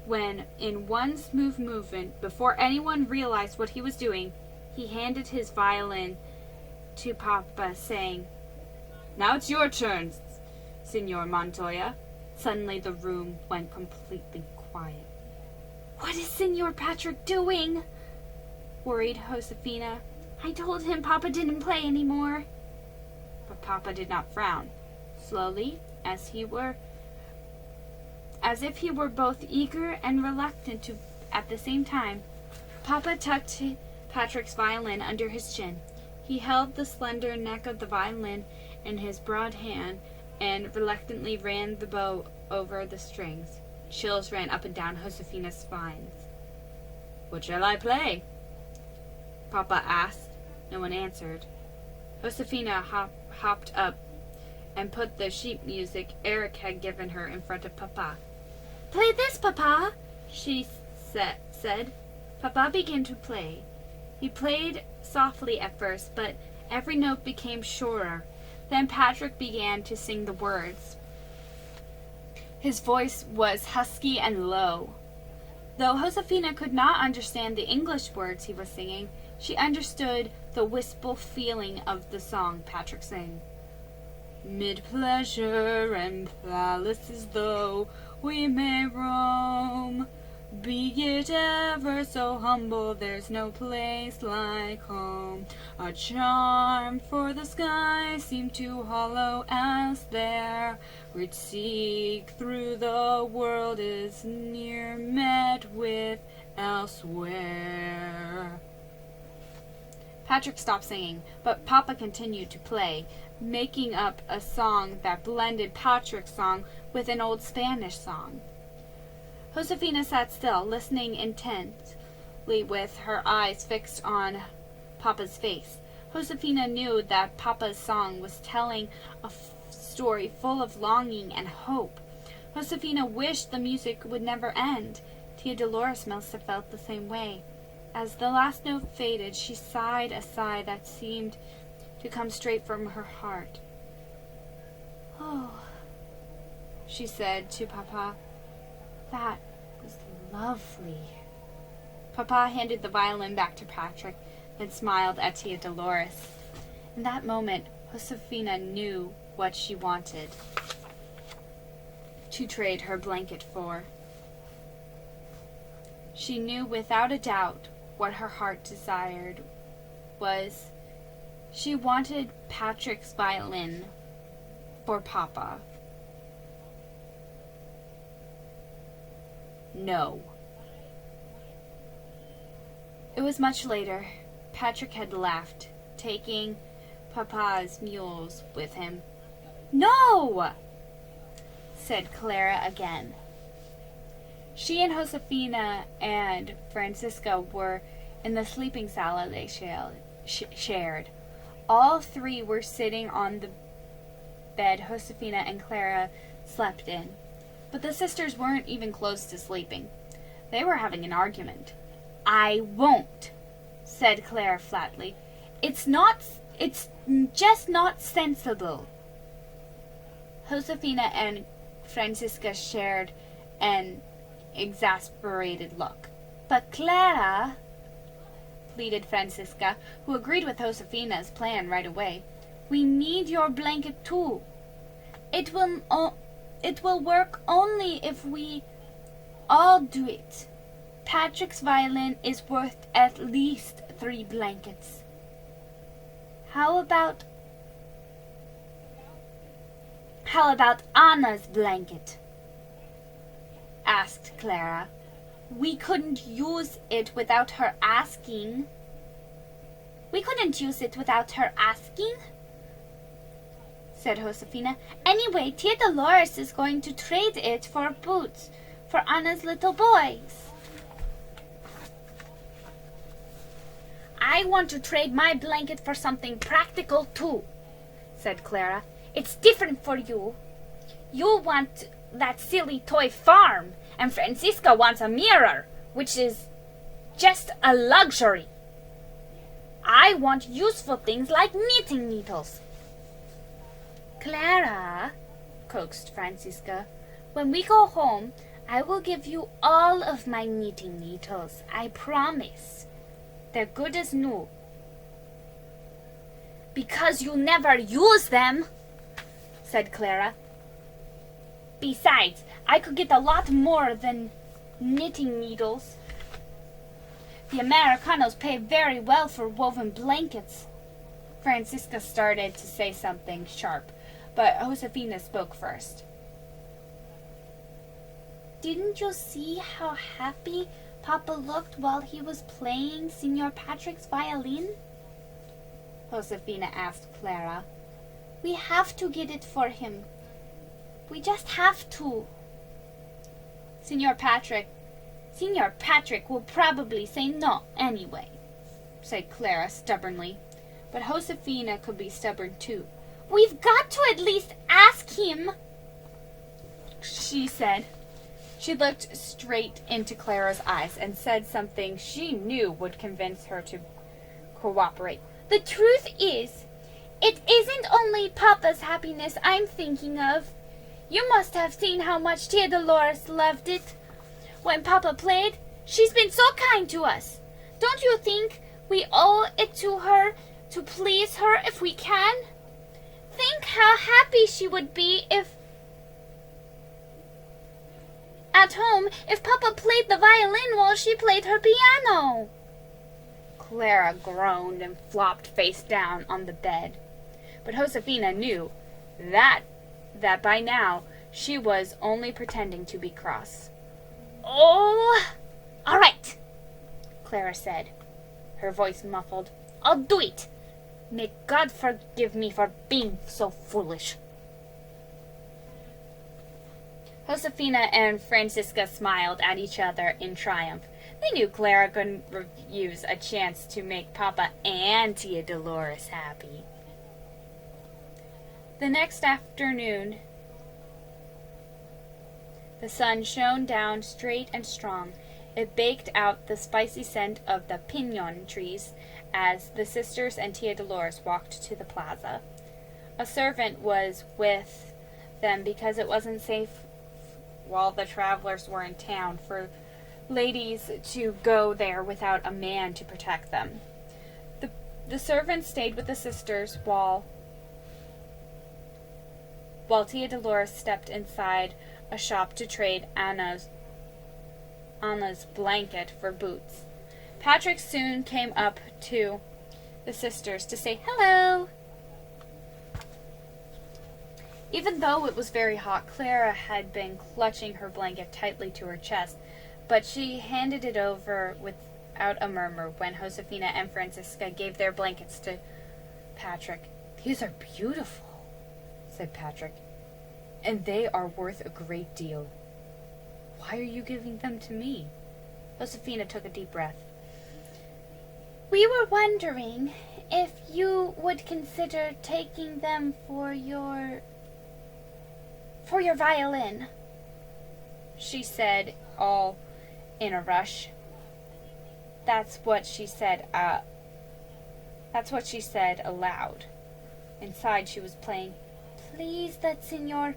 when, in one smooth movement, before anyone realized what he was doing, he handed his violin to Papa, saying, Now it's your turn, Senor Montoya. Suddenly the room went completely quiet. What is Senor Patrick doing? Worried Josefina. I told him Papa didn't play anymore. But Papa did not frown. Slowly, as if he were both eager and reluctant at the same time, Papa tucked Patrick's violin under his chin. He held the slender neck of the violin in his broad hand and reluctantly ran the bow over the strings. Chills ran up and down Josefina's spines. What shall I play? Papa asked. No one answered. Josefina hopped up and put the sheet music Eric had given her in front of Papa. Play this, Papa, she said. Papa began to play. He played softly at first, but every note became surer. Then Patrick began to sing the words. His voice was husky and low. Though Josefina could not understand the English words he was singing, she understood the wistful feeling of the song Patrick sang. Mid pleasure and palaces though we may roam, be it ever so humble, there's no place like home. A charm for the sky seemed to hollow as there, which seek through the world is near met with elsewhere. Patrick stopped singing, but Papa continued to play, making up a song that blended Patrick's song with an old Spanish song. Josefina sat still, listening intently with her eyes fixed on Papa's face. Josefina knew that Papa's song was telling a story full of longing and hope. Josefina wished the music would never end. Tia Dolores must have felt the same way. As the last note faded, she sighed a sigh that seemed to come straight from her heart. "Oh," she said to Papa, "that was lovely." Papa handed the violin back to Patrick, then smiled at Tia Dolores. In that moment, Josefina knew what she wanted to trade her blanket for. She knew without a doubt what her heart desired was she wanted Patrick's violin for Papa. No. It was much later. Patrick had left, taking Papa's mules with him. "No!" said Clara again. She and Josefina and Francisca were in the sleeping sala they shared. All three were sitting on the bed Josefina and Clara slept in. But the sisters weren't even close to sleeping. They were having an argument. "I won't," said Clara flatly. It's just not sensible." Josefina and Francisca shared an exasperated look. "But Clara," pleaded Francisca, who agreed with Josefina's plan right away, "we need your blanket too. It will work only if we all do it. Patrick's violin is worth at least 3 blankets. How about Anna's blanket?" asked Clara. "We couldn't use it without her asking." "We couldn't use it without her asking?" said Josefina. "Anyway, Tia Dolores is going to trade it for boots for Anna's little boys." "I want to trade my blanket for something practical too," said Clara. "It's different for you. You want that silly toy farm, and Francisca wants a mirror, which is just a luxury. I want useful things like knitting needles." "Clara," coaxed Francisca, "when we go home, I will give you all of my knitting needles. I promise. They're good as new." "Because you never use them," said Clara. "Besides, I could get a lot more than knitting needles. The Americanos pay very well for woven blankets." Francisca started to say something sharp, but Josefina spoke first. "Didn't you see how happy Papa looked while he was playing Signor Patrick's violin?" Josefina asked Clara. "We have to get it for him. We just have to." Signor Patrick will probably say no anyway," said Clara stubbornly. But Josefina could be stubborn too. "We've got to at least ask him," she said. She looked straight into Clara's eyes and said something she knew would convince her to cooperate. "The truth is, It isn't only Papa's happiness I'm thinking of. You must have seen how much Tia Dolores loved it. When Papa played, she's been so kind to us. Don't you think we owe it to her to please her if we can? Think how happy she would be at home if Papa played the violin while she played her piano. Clara groaned and flopped face down on the bed. But Josefina knew that by now she was only pretending to be cross. Oh, all right, Clara said, her voice muffled. I'll do it. May God forgive me for being so foolish. Josefina and Francisca smiled at each other in triumph. They knew Clara couldn't refuse a chance to make Papa and Tia Dolores happy. The next afternoon, the sun shone down straight and strong. It baked out the spicy scent of the pinon trees as the sisters and Tia Dolores walked to the plaza. A servant was with them because it wasn't safe while the travelers were in town for ladies to go there without a man to protect them. The servant stayed with the sisters while Tia Dolores stepped inside a shop to trade Anna's blanket for boots. Patrick soon came up to the sisters to say hello. Even though it was very hot, Clara had been clutching her blanket tightly to her chest, but she handed it over without a murmur when Josefina and Francisca gave their blankets to Patrick. "These are beautiful," said Patrick, "and they are worth a great deal. Why are you giving them to me?" Josefina took a deep breath. We were wondering if you would consider taking them for your violin, she said, all in a rush. That's what she said aloud. Inside she was playing, "Please let Signor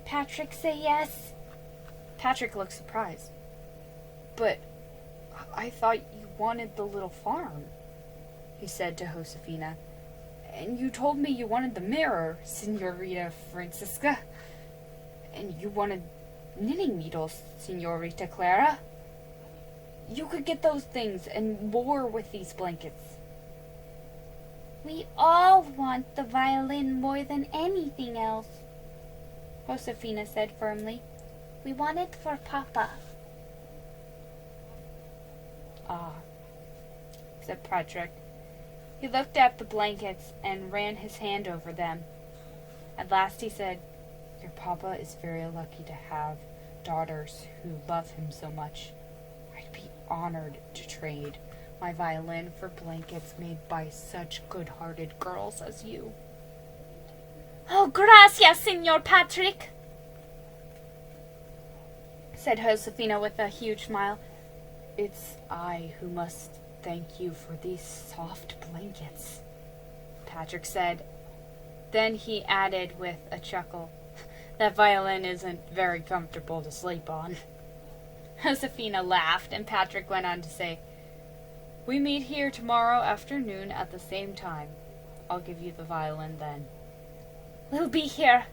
Patrick say yes." Patrick looked surprised. "But I thought you wanted the little farm," he said to Josefina. "And you told me you wanted the mirror, Signorita Francisca. And you wanted knitting needles, Signorita Clara. You could get those things and more with these blankets." We all want the violin more than anything else, Josefina said firmly. We want it for Papa. "Ah," said Patrick. He looked at the blankets and ran his hand over them. At last he said, "Your papa is very lucky to have daughters who love him so much. I'd be honored to trade my violin for blankets made by such good-hearted girls as you." "Oh, gracias, Signor Patrick," said Josefina with a huge smile. "It's I who must thank you for these soft blankets," Patrick said. Then he added with a chuckle, "That violin isn't very comfortable to sleep on." Josefina laughed, and Patrick went on to say, "We meet here tomorrow afternoon at the same time. I'll give you the violin then." "We'll be here,"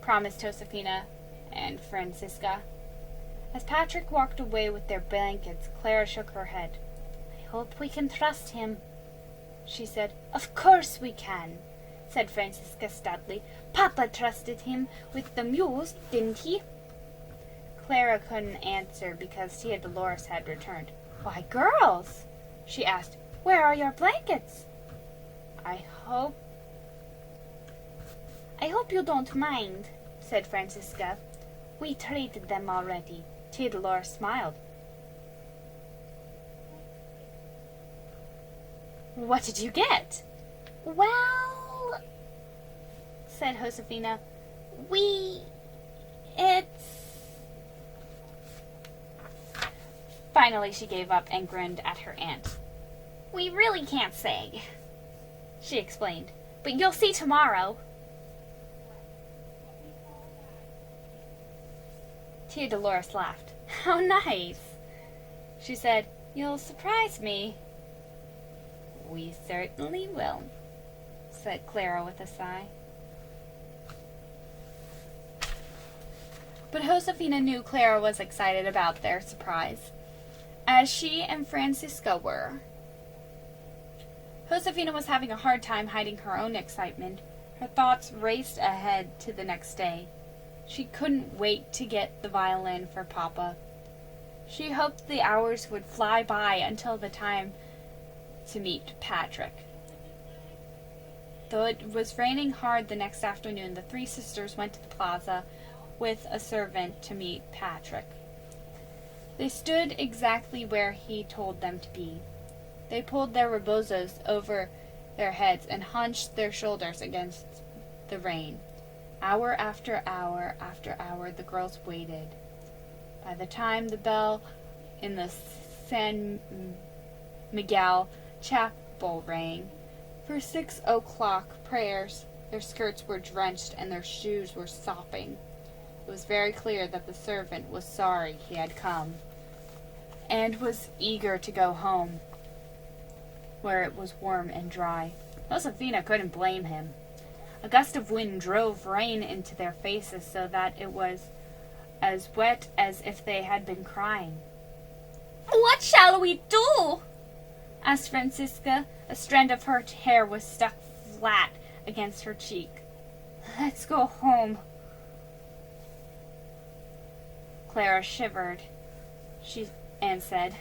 promised Josefina and Francisca. As Patrick walked away with their blankets, Clara shook her head. "I hope we can trust him," she said. "Of course we can," said Francisca stoutly. "Papa trusted him with the mules, didn't he?" Clara couldn't answer because Tia Dolores had returned. "Why, girls," she asked, "where are your blankets?" I hope you don't mind," said Francisca. "We traded them already." Tia Dolores smiled. "What did you get?" "Well," said Josefina, Finally she gave up and grinned at her aunt. "We really can't say." she explained. "But you'll see tomorrow." Tia Dolores laughed. "How nice." She said, "You'll surprise me." "We certainly will," said Clara with a sigh. But Josefina knew Clara was excited about their surprise, as she and Francisca were. Josefina was having a hard time hiding her own excitement. Her thoughts raced ahead to the next day. She couldn't wait to get the violin for Papa. She hoped the hours would fly by until the time to meet Patrick. Though it was raining hard the next afternoon, the three sisters went to the plaza with a servant to meet Patrick. They stood exactly where he told them to be. They pulled their rebozos over their heads and hunched their shoulders against the rain. Hour after hour after hour, the girls waited. By the time the bell in the San Miguel chapel rang for 6 o'clock prayers, their skirts were drenched and their shoes were sopping. It was very clear that the servant was sorry he had come, and was eager to go home, where it was warm and dry. Josefina couldn't blame him. A gust of wind drove rain into their faces so that it was as wet as if they had been crying. "What shall we do?" asked Francisca. A strand of her hair was stuck flat against her cheek. "Let's go home." Clara shivered and said,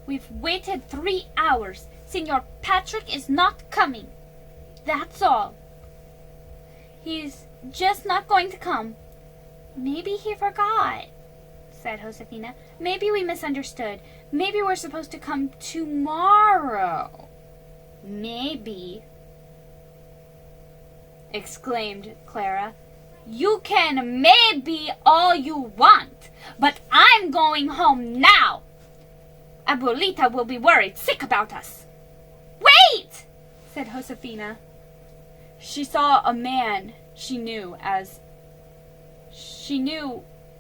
"We've waited 3 hours. Senor Patrick is not coming. That's all. He's just not going to come." "Maybe he forgot," said Josefina. "Maybe we misunderstood. Maybe we're supposed to come tomorrow." "Maybe," exclaimed Clara. "You can maybe all you want, but I'm going home now. Abuelita will be worried sick about us." "Wait!" said Josefina. She saw a man she knew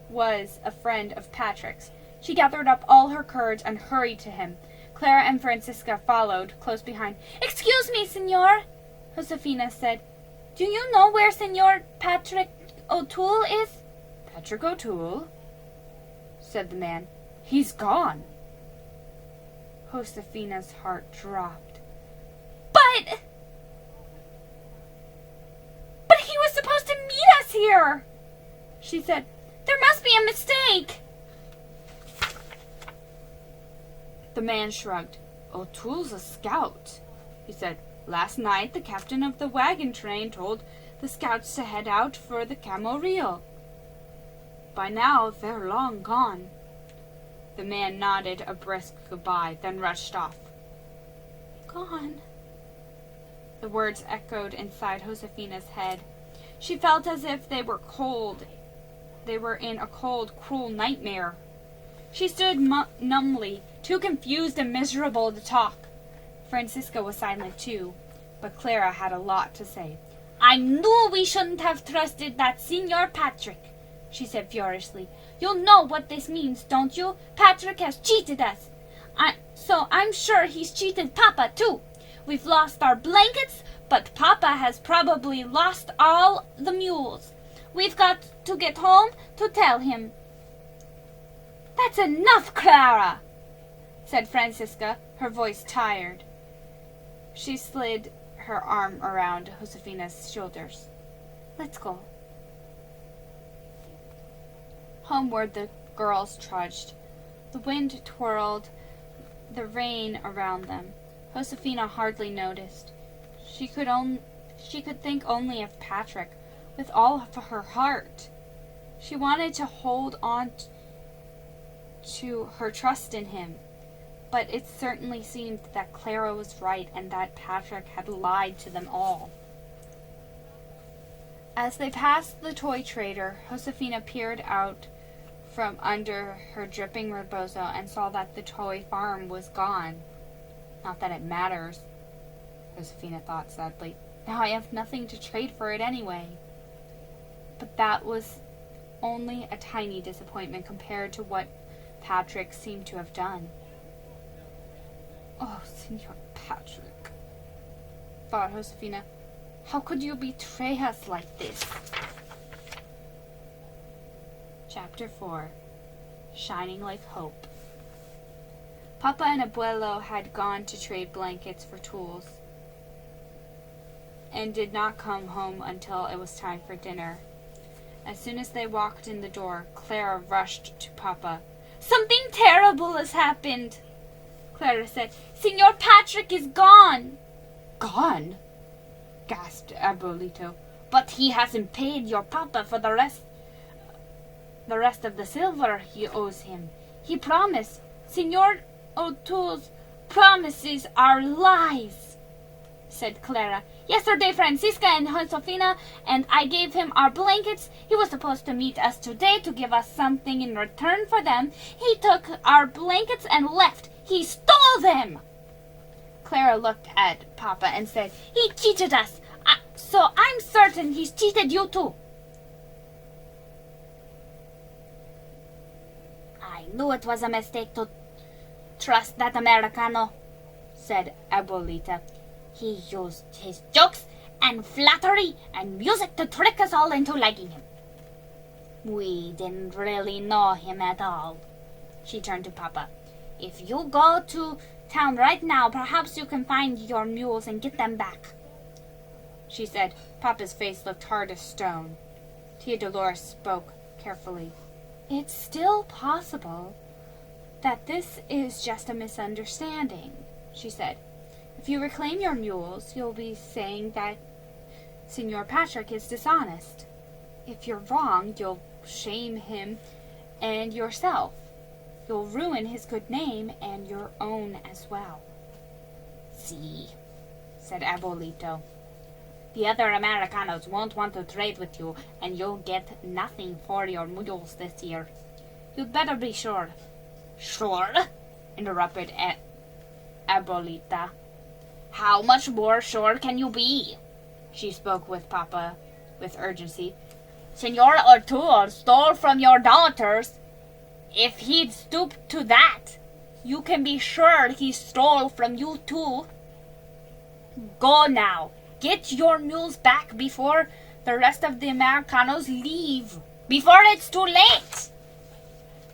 was a friend of Patrick's. She gathered up all her courage and hurried to him. Clara and Francisca followed close behind. "Excuse me, senor," Josefina said. "Do you know where Senor Patrick O'Toole is?" "Patrick O'Toole?" said the man. "He's gone." Josefina's heart dropped. But he was supposed to meet us here," she said. "There must be a mistake." The man shrugged. "O'Toole's a scout," he said. "Last night the captain of the wagon train told the scouts to head out for the Camarillo. By now they're long gone." The man nodded a brisk goodbye, then rushed off. "Gone." The words echoed inside Josefina's head. She felt as if they were cold. They were in a cold, cruel nightmare. She stood numbly, too confused and miserable to talk. Francisca was silent too, but Clara had a lot to say. "I knew we shouldn't have trusted that Senor Patrick," she said furiously. "You know what this means, don't you? Patrick has cheated us. So I'm sure he's cheated Papa, too. We've lost our blankets, but Papa has probably lost all the mules. We've got to get home to tell him." "That's enough, Clara," said Francisca, her voice tired. She slid her arm around Josefina's shoulders. "Let's go." Homeward the girls trudged. The wind twirled the rain around them. Josefina hardly noticed. She could think only of Patrick with all of her heart. She wanted to hold on to her trust in him, but it certainly seemed that Clara was right and that Patrick had lied to them all. As they passed the toy trader, Josefina peered out from under her dripping rebozo and saw that the toy farm was gone. Not that it matters, Josifina thought sadly. Now I have nothing to trade for it anyway. But that was only a tiny disappointment compared to what Patrick seemed to have done. Oh, Senor Patrick, thought Josifina, how could you betray us like this? Chapter 4. Shining like Hope. Papa and Abuelo had gone to trade blankets for tools and did not come home until it was time for dinner. As soon as they walked in the door, Clara rushed to Papa. Something terrible has happened, Clara said. Senor Patrick is gone. Gone? Gasped Abuelito. But he hasn't paid your Papa for the rest of the silver he owes him. He promised. Senor O'Toole's promises are lies, said Clara. Yesterday Francisca and Josefina and I gave him our blankets. He was supposed to meet us today to give us something in return for them. He took our blankets and left. He stole them. Clara looked at Papa and said, he cheated us. So I'm certain he's cheated you too. I knew it was a mistake to trust that Americano, said Abuelita. He used his jokes and flattery and music to trick us all into liking him. We didn't really know him at all. She turned to Papa. If you go to town right now, perhaps you can find your mules and get them back, she said. Papa's face looked hard as stone. Tia Dolores spoke carefully. It's still possible that this is just a misunderstanding, she said. If you reclaim your mules, you'll be saying that Senor Patrick is dishonest. If you're wrong, you'll shame him and yourself. You'll ruin his good name and your own as well. See, said Abuelito. The other Americanos won't want to trade with you, and you'll get nothing for your mules this year. You'd better be sure. Sure? Interrupted Abuelita. How much more sure can you be? She spoke with Papa with urgency. Senor O'Toole stole from your daughters. If he'd stooped to that, you can be sure he stole from you too. Go now. Get your mules back before the rest of the Americanos leave. Before it's too late.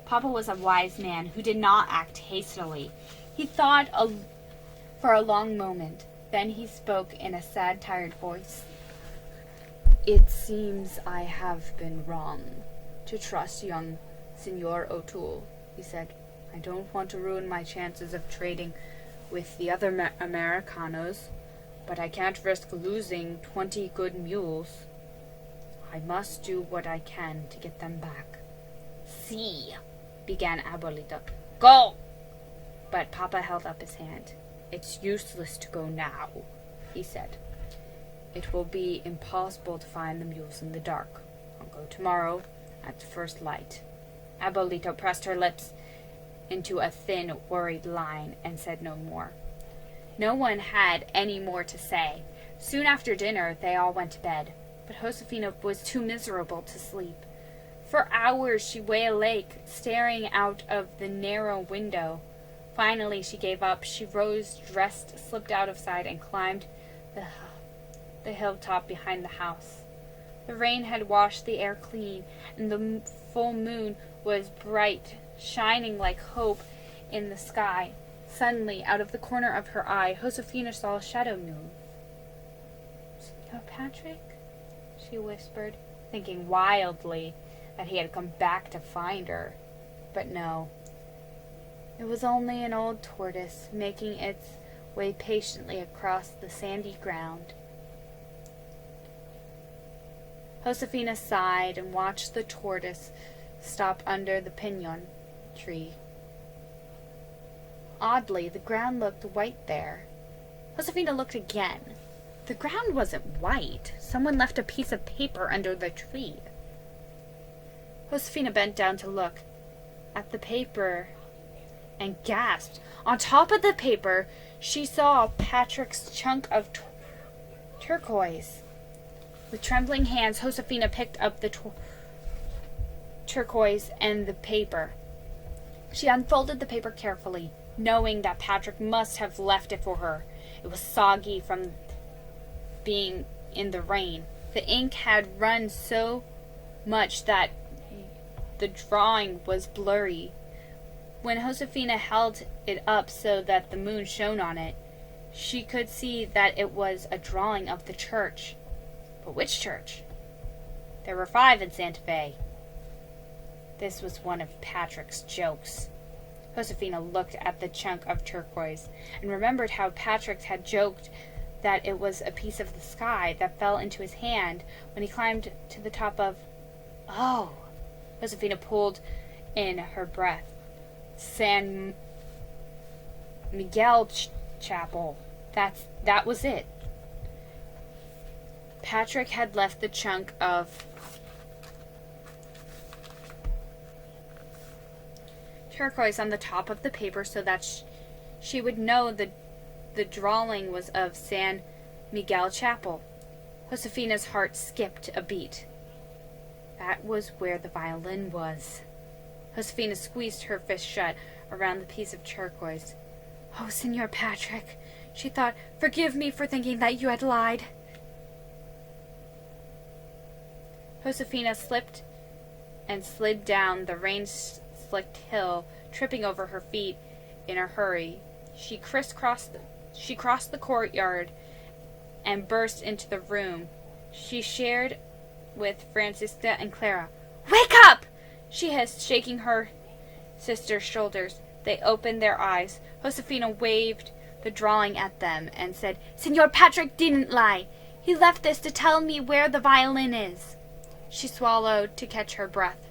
Papa was a wise man who did not act hastily. He thought for a long moment. Then he spoke in a sad, tired voice. It seems I have been wrong to trust young Senor O'Toole, he said. I don't want to ruin my chances of trading with the other Americanos, but I can't risk losing 20 good mules. I must do what I can to get them back. See, began Abuelita. Go! But Papa held up his hand. It's useless to go now, he said. It will be impossible to find the mules in the dark. I'll go tomorrow at the first light. Abuelita pressed her lips into a thin, worried line and said no more. No one had any more to say. Soon after dinner, they all went to bed, but Josefina was too miserable to sleep. For hours she lay awake, staring out of the narrow window. Finally, she gave up. She rose, dressed, slipped out of sight, and climbed the hilltop behind the house. The rain had washed the air clean, and the full moon was bright, shining like hope in the sky. Suddenly, out of the corner of her eye, Josefina saw a shadow move. Senor Patrick? She whispered, thinking wildly that he had come back to find her. But no. It was only an old tortoise making its way patiently across the sandy ground. Josefina sighed and watched the tortoise stop under the pinon tree. Oddly, the ground looked white there. Josefina looked again. The ground wasn't white. Someone left a piece of paper under the tree. Josefina bent down to look. at the paper and gasped. On top of the paper, she saw Patrick's chunk of turquoise. With trembling hands, Josefina picked up the turquoise and the paper. She unfolded the paper carefully, knowing that Patrick must have left it for her. It was soggy from being in the rain. The ink had run so much that the drawing was blurry. When Josefina held it up so that the moon shone on it, she could see that it was a drawing of the church. But which church? There were 5 in Santa Fe. This was one of Patrick's jokes. Josefina looked at the chunk of turquoise and remembered how Patrick had joked that it was a piece of the sky that fell into his hand when he climbed to the top of... Oh! Josefina pulled in her breath. San Miguel Chapel. That was it. Patrick had left the chunk of turquoise on the top of the paper so that she would know the drawing was of San Miguel Chapel. Josefina's heart skipped a beat. That was where the violin was. Josefina squeezed her fist shut around the piece of turquoise. Oh, Signor Patrick, she thought, forgive me for thinking that you had lied. Josefina slipped and slid down the rain-slicked hill, tripping over her feet in a hurry. She crossed the courtyard and burst into the room she shared with Francisca and Clara. Wake up! She hissed, shaking her sister's shoulders. They opened their eyes. Josefina waved the drawing at them and said, Signor Patrick didn't lie. He left this to tell me where the violin is. She swallowed to catch her breath.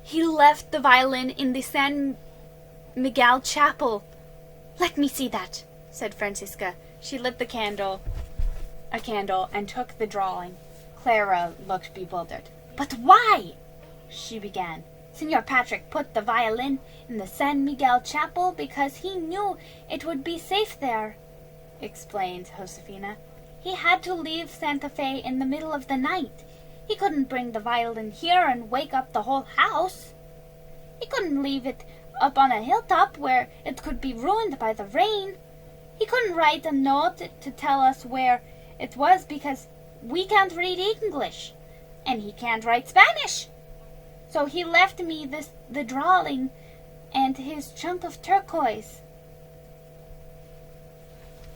He left the violin in the San Miguel Chapel. Let me see that, said Francisca. She lit a candle, and took the drawing. Clara looked bewildered. But why? She began. Signor Patrick put the violin in the San Miguel Chapel because he knew it would be safe there, explained Josefina. He had to leave Santa Fe in the middle of the night. He couldn't bring the violin here and wake up the whole house. He couldn't leave it up on a hilltop where it could be ruined by the rain. He couldn't write a note to tell us where it was because we can't read English, and he can't write Spanish. So he left me the drawing and his chunk of turquoise.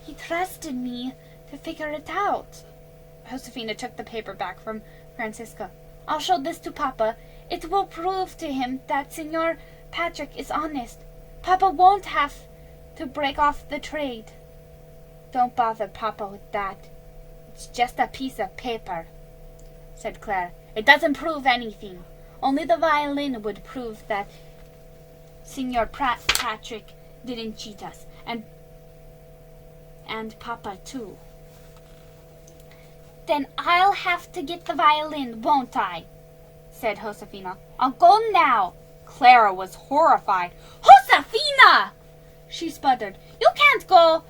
He trusted me to figure it out. Josefina took the paper back from Francisca. I'll show this to Papa. It will prove to him that Signor Patrick is honest. Papa won't have to break off the trade. Don't bother Papa with that. It's just a piece of paper, said Claire. It doesn't prove anything. Only the violin would prove that Signor Patrick didn't cheat us. And Papa too. Then I'll have to get the violin, won't I? Said Josefina. I'll go now. Clara was horrified. Josefina! She sputtered. You can't go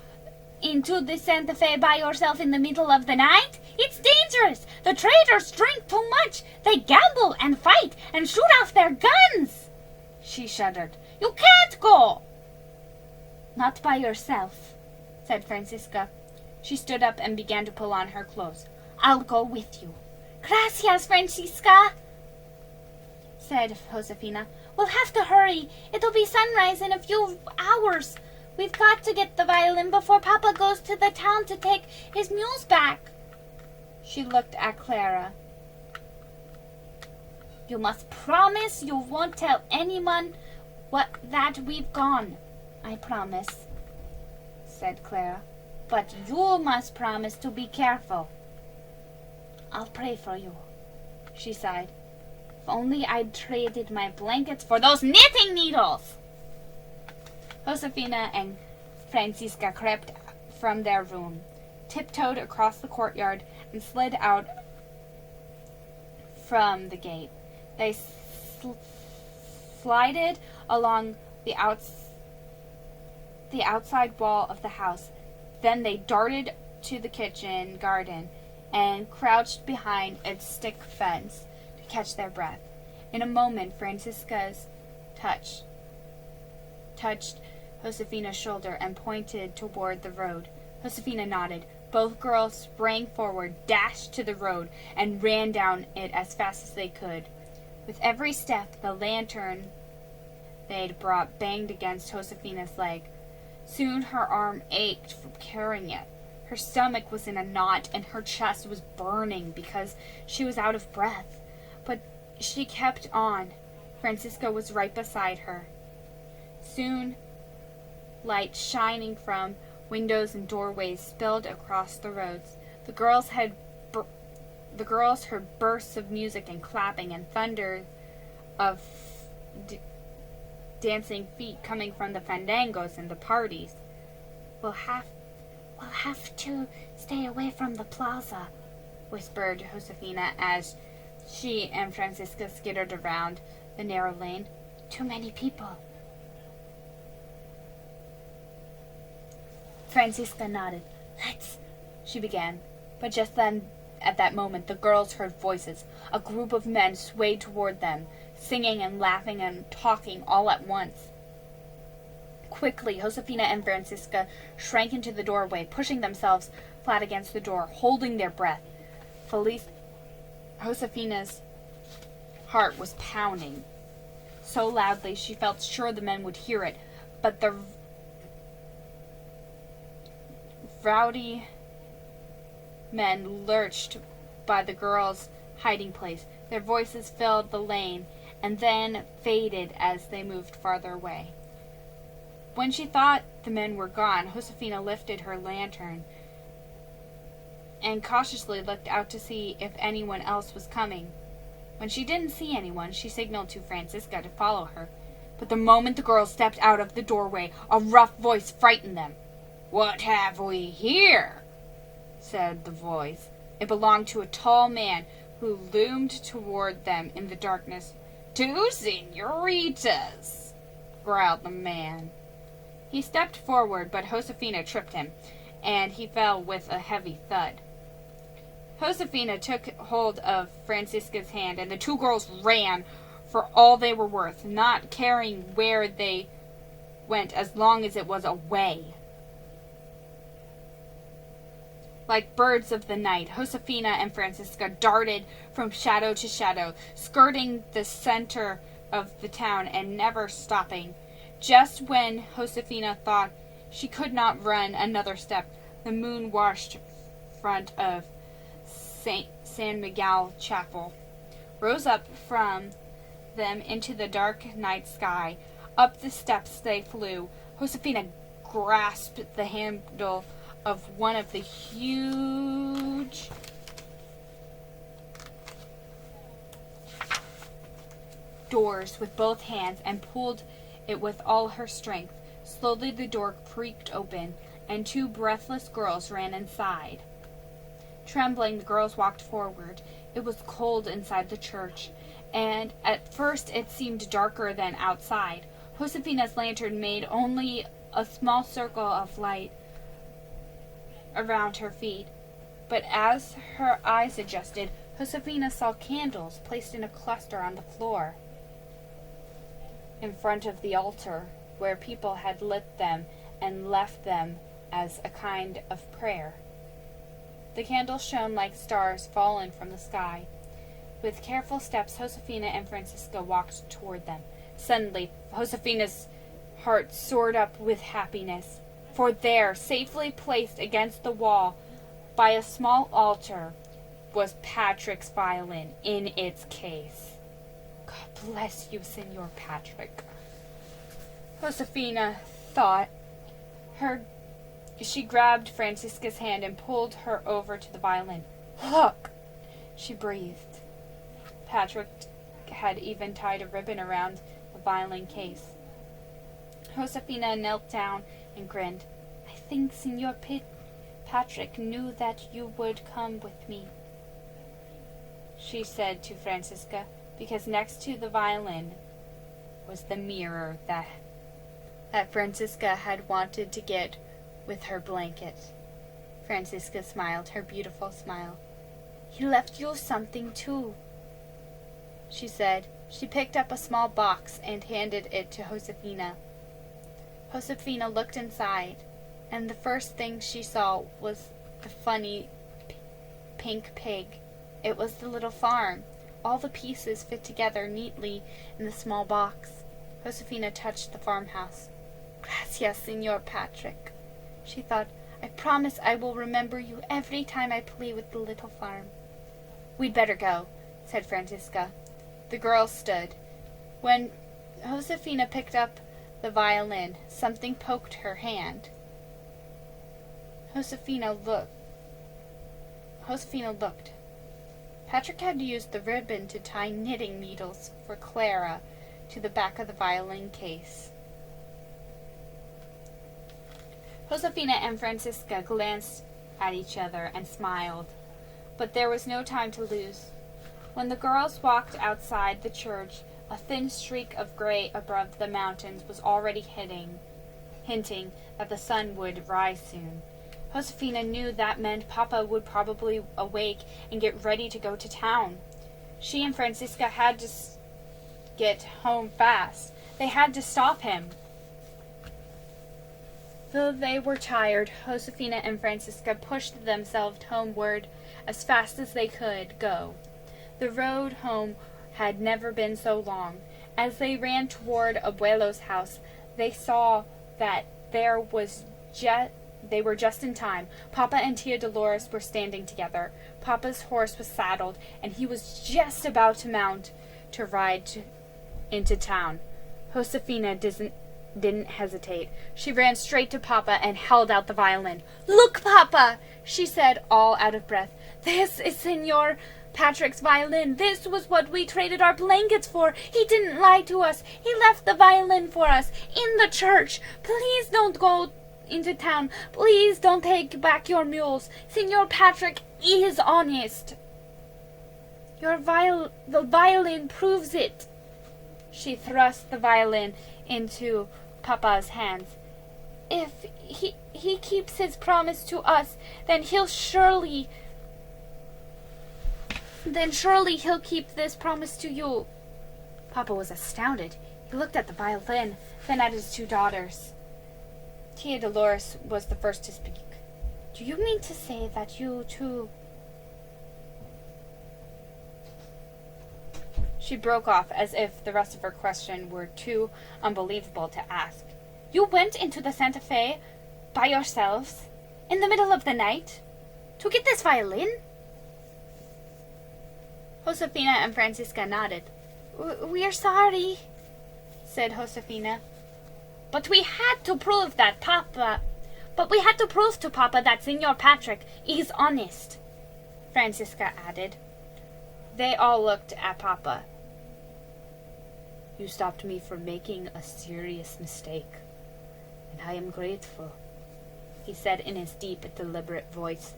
into the Santa Fe by yourself in the middle of the night. It's dangerous. The traders drink too much. They gamble and fight and shoot off their guns. She shuddered. You can't go. Not by yourself, said Francisca. She stood up and began to pull on her clothes. I'll go with you. Gracias, Francisca, said Josefina. We'll have to hurry. It'll be sunrise in a few hours. We've got to get the violin before Papa goes to the town to take his mules back. She looked at Clara. You must promise you won't tell anyone that we've gone. I promise, said Clara. But you must promise to be careful. I'll pray for you, she sighed. If only I'd traded my blankets for those knitting needles. Josefina and Francisca crept from their room, tiptoed across the courtyard, and slid out from the gate. They slided along the outside wall of the house. Then they darted to the kitchen garden and crouched behind its stick fence to catch their breath. In a moment, Francisca's touched Josefina's shoulder and pointed toward the road. Josefina nodded. Both girls sprang forward, dashed to the road, and ran down it as fast as they could. With every step, the lantern they'd brought banged against Josefina's leg. Soon her arm ached from carrying it. Her stomach was in a knot, and her chest was burning because she was out of breath. But she kept on. Francisca was right beside her. Soon, light shining from windows and doorways spilled across the roads. The girls heard bursts of music and clapping and thunder of dancing feet coming from the fandangos and the parties. We'll have to stay away from the plaza, whispered Josefina as she and Francisca skittered around the narrow lane. Too many people. Francisca nodded. Let's, she began. But just then, at that moment, the girls heard voices. A group of men swayed toward them, singing and laughing and talking all at once. Quickly, Josefina and Francisca shrank into the doorway, pushing themselves flat against the door, holding their breath. Josefina's heart was pounding so loudly she felt sure the men would hear it, but the rowdy men lurched by the girls' hiding place. Their voices filled the lane and then faded as they moved farther away. When she thought the men were gone, Josefina lifted her lantern and cautiously looked out to see if anyone else was coming. When she didn't see anyone, she signaled to Francisca to follow her. But the moment the girls stepped out of the doorway, a rough voice frightened them. "What have we here?" said the voice. It belonged to a tall man who loomed toward them in the darkness. "Two senoritas," growled the man. He stepped forward, but Josefina tripped him, and he fell with a heavy thud. Josefina took hold of Francisca's hand, and the two girls ran for all they were worth, not caring where they went as long as it was away. Like birds of the night, Josefina and Francisca darted from shadow to shadow, skirting the center of the town and never stopping. Just when Josefina thought she could not run another step, the moon washed front of San Miguel Chapel, rose up from them into the dark night sky. Up the steps they flew. Josefina grasped the handle of one of the huge doors with both hands and pulled it with all her strength. Slowly the door creaked open, and two breathless girls ran inside. Trembling, the girls walked forward. It was cold inside the church, and at first it seemed darker than outside. Josefina's lantern made only a small circle of light around her feet, but as her eyes adjusted, Josefina saw candles placed in a cluster on the floor in front of the altar, where people had lit them and left them as a kind of prayer. The candles shone like stars fallen from the sky. With careful steps, Josefina and Francisca walked toward them. Suddenly, Josefina's heart soared up with happiness, for there, safely placed against the wall by a small altar, was Patrick's violin in its case. God bless you, Senor Patrick, Josefina thought. She grabbed Francisca's hand and pulled her over to the violin. "Look," she breathed. Patrick had even tied a ribbon around the violin case. Josefina knelt down and grinned. "I think Senor Patrick knew that you would come with me," she said to Francisca, because next to the violin was the mirror that Francisca had wanted to get with her blanket. Francisca smiled her beautiful smile. "He left you something too," she said. She picked up a small box and handed it to Josefina. Josefina looked inside, and the first thing she saw was the funny pink pig. It was the little farm. All the pieces fit together neatly in the small box. Josefina touched the farmhouse. "Gracias, Señor Patrick," she thought. "I promise I will remember you every time I play with the little farm." "We'd better go," said Francisca. The girls stood. When Josefina picked up the violin, something poked her hand. Josefina looked. Patrick had used the ribbon to tie knitting needles for Clara to the back of the violin case. Josefina and Francisca glanced at each other and smiled, but there was no time to lose. When the girls walked outside the church, a thin streak of gray above the mountains was already hinting that the sun would rise soon. Josefina knew that meant Papa would probably awake and get ready to go to town. She and Francisca had to get home fast. They had to stop him. Though they were tired, Josefina and Francisca pushed themselves homeward as fast as they could go. The road home had never been so long. As they ran toward Abuelo's house, they saw that they were just in time. Papa and Tia Dolores were standing together. Papa's horse was saddled, and he was just about to mount to ride into town. Josefina didn't hesitate. She ran straight to Papa and held out the violin. "Look, Papa!" she said, all out of breath. "This is Senor Patrick's violin. This was what we traded our blankets for. He didn't lie to us. He left the violin for us in the church. Please don't go into town. Please don't take back your mules. Senor Patrick is honest. The violin proves it." She thrust the violin into Papa's hands. "If he keeps his promise to us, then surely he'll keep this promise to you." Papa was astounded. He looked at the violin, then at his two daughters. Tia Dolores was the first to speak. "Do you mean to say that you two—" She broke off as if the rest of her question were too unbelievable to ask. "You went into the Santa Fe by yourselves in the middle of the night to get this violin?" Josefina and Francisca nodded. "We're sorry," said Josefina. "But we had to prove to Papa that Senor Patrick is honest," Francisca added. They all looked at Papa. "You stopped me from making a serious mistake, and I am grateful," he said in his deep, deliberate voice.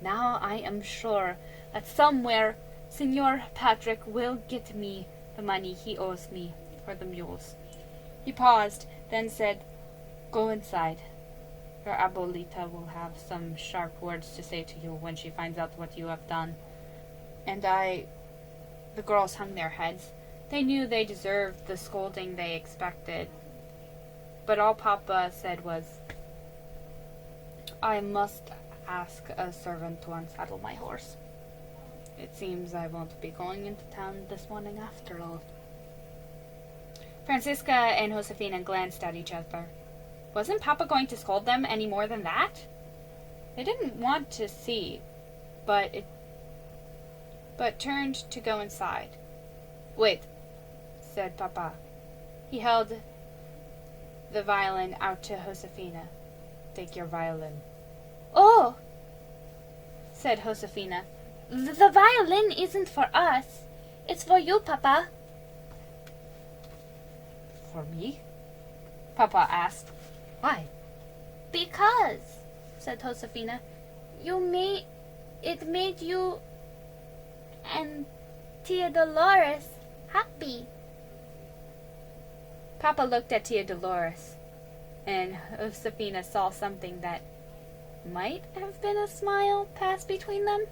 "Now I am sure that somewhere Senor Patrick will get me the money he owes me for the mules." He paused, then said, "Go inside. Your abuelita will have some sharp words to say to you when she finds out what you have done." The girls hung their heads. They knew they deserved the scolding they expected. But all Papa said was, "I must ask a servant to unsaddle my horse. It seems I won't be going into town this morning after all." Francisca and Josefina glanced at each other. Wasn't Papa going to scold them any more than that? They didn't want to see, but turned to go inside. "Wait," said Papa. He held the violin out to Josefina. "Take your violin." "Oh," said Josefina. "The violin isn't for us. It's for you, Papa." "For me?" Papa asked. "Why?" "Because," said Josefina, it made you and Tia Dolores happy." Papa looked at Tia Dolores, and Josefina saw something that might have been a smile pass between them.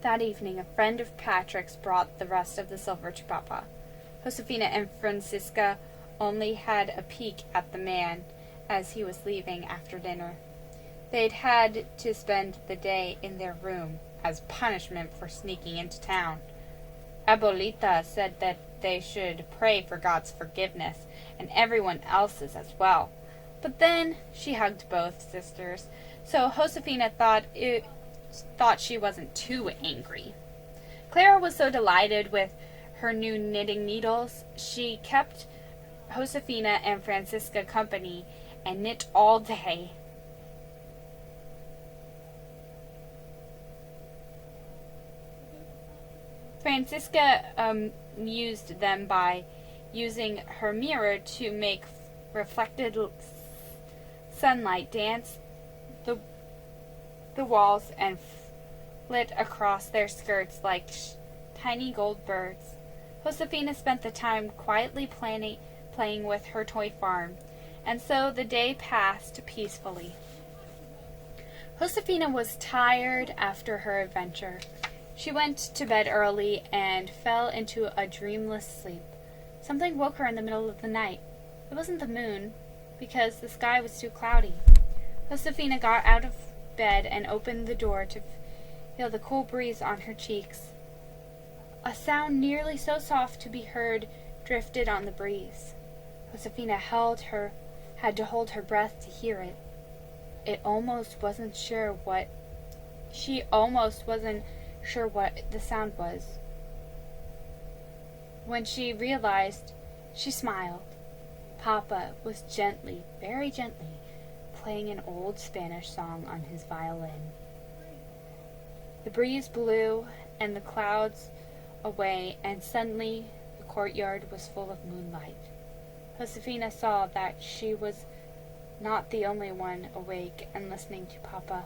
That evening, a friend of Patrick's brought the rest of the silver to Papa. Josefina and Francisca only had a peek at the man as he was leaving after dinner. They'd had to spend the day in their room as punishment for sneaking into town. Abuelita said that they should pray for God's forgiveness and everyone else's as well. But then she hugged both sisters, so Josefina thought she wasn't too angry. Clara was so delighted with her new knitting needles, she kept Josefina and Francisca company and knit all day. Francisca amused them by using her mirror to make reflected sunlight dance the walls and flit across their skirts like tiny gold birds. Josefina spent the time quietly playing with her toy farm, and so the day passed peacefully. Josefina was tired after her adventure. She went to bed early and fell into a dreamless sleep. Something woke her in the middle of the night. It wasn't the moon, because the sky was too cloudy. Josefina got out of bed and opened the door to feel the cool breeze on her cheeks. A sound nearly so soft to be heard drifted on the breeze. Josefina had to hold her breath to hear it. She almost wasn't sure what the sound was. When she realized, she smiled. Papa was gently, very gently, playing an old Spanish song on his violin. The breeze blew and the clouds away, and suddenly the courtyard was full of moonlight. Josefina saw that she was not the only one awake and listening to Papa.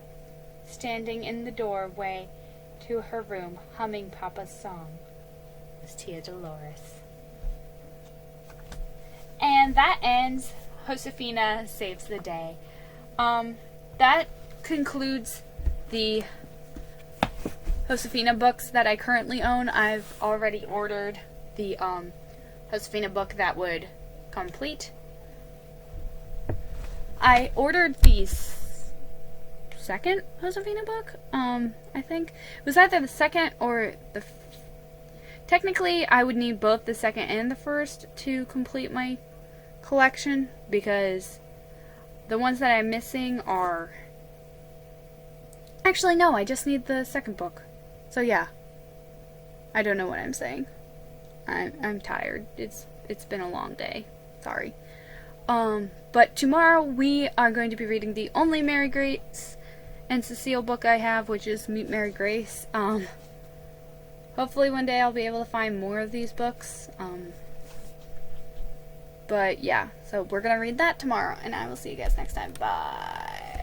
Standing in the doorway to her room, humming Papa's song, was Tia Dolores. And that ends Josefina Saves the Day. That concludes the Josefina books that I currently own. I've already ordered the Josefina book that would complete. I ordered the second Josefina book. I think it was either the second or the. Technically, I would need both the second and the first to complete my collection, because the ones that I'm missing are. Actually, no, I just need the second book. So yeah, I don't know what I'm saying. I'm tired. It's been a long day. Sorry. But tomorrow we are going to be reading the only Mary Grace and Cecile book I have, which is Meet Mary Grace. Hopefully one day I'll be able to find more of these books. But yeah, so we're gonna read that tomorrow, and I will see you guys next time. Bye.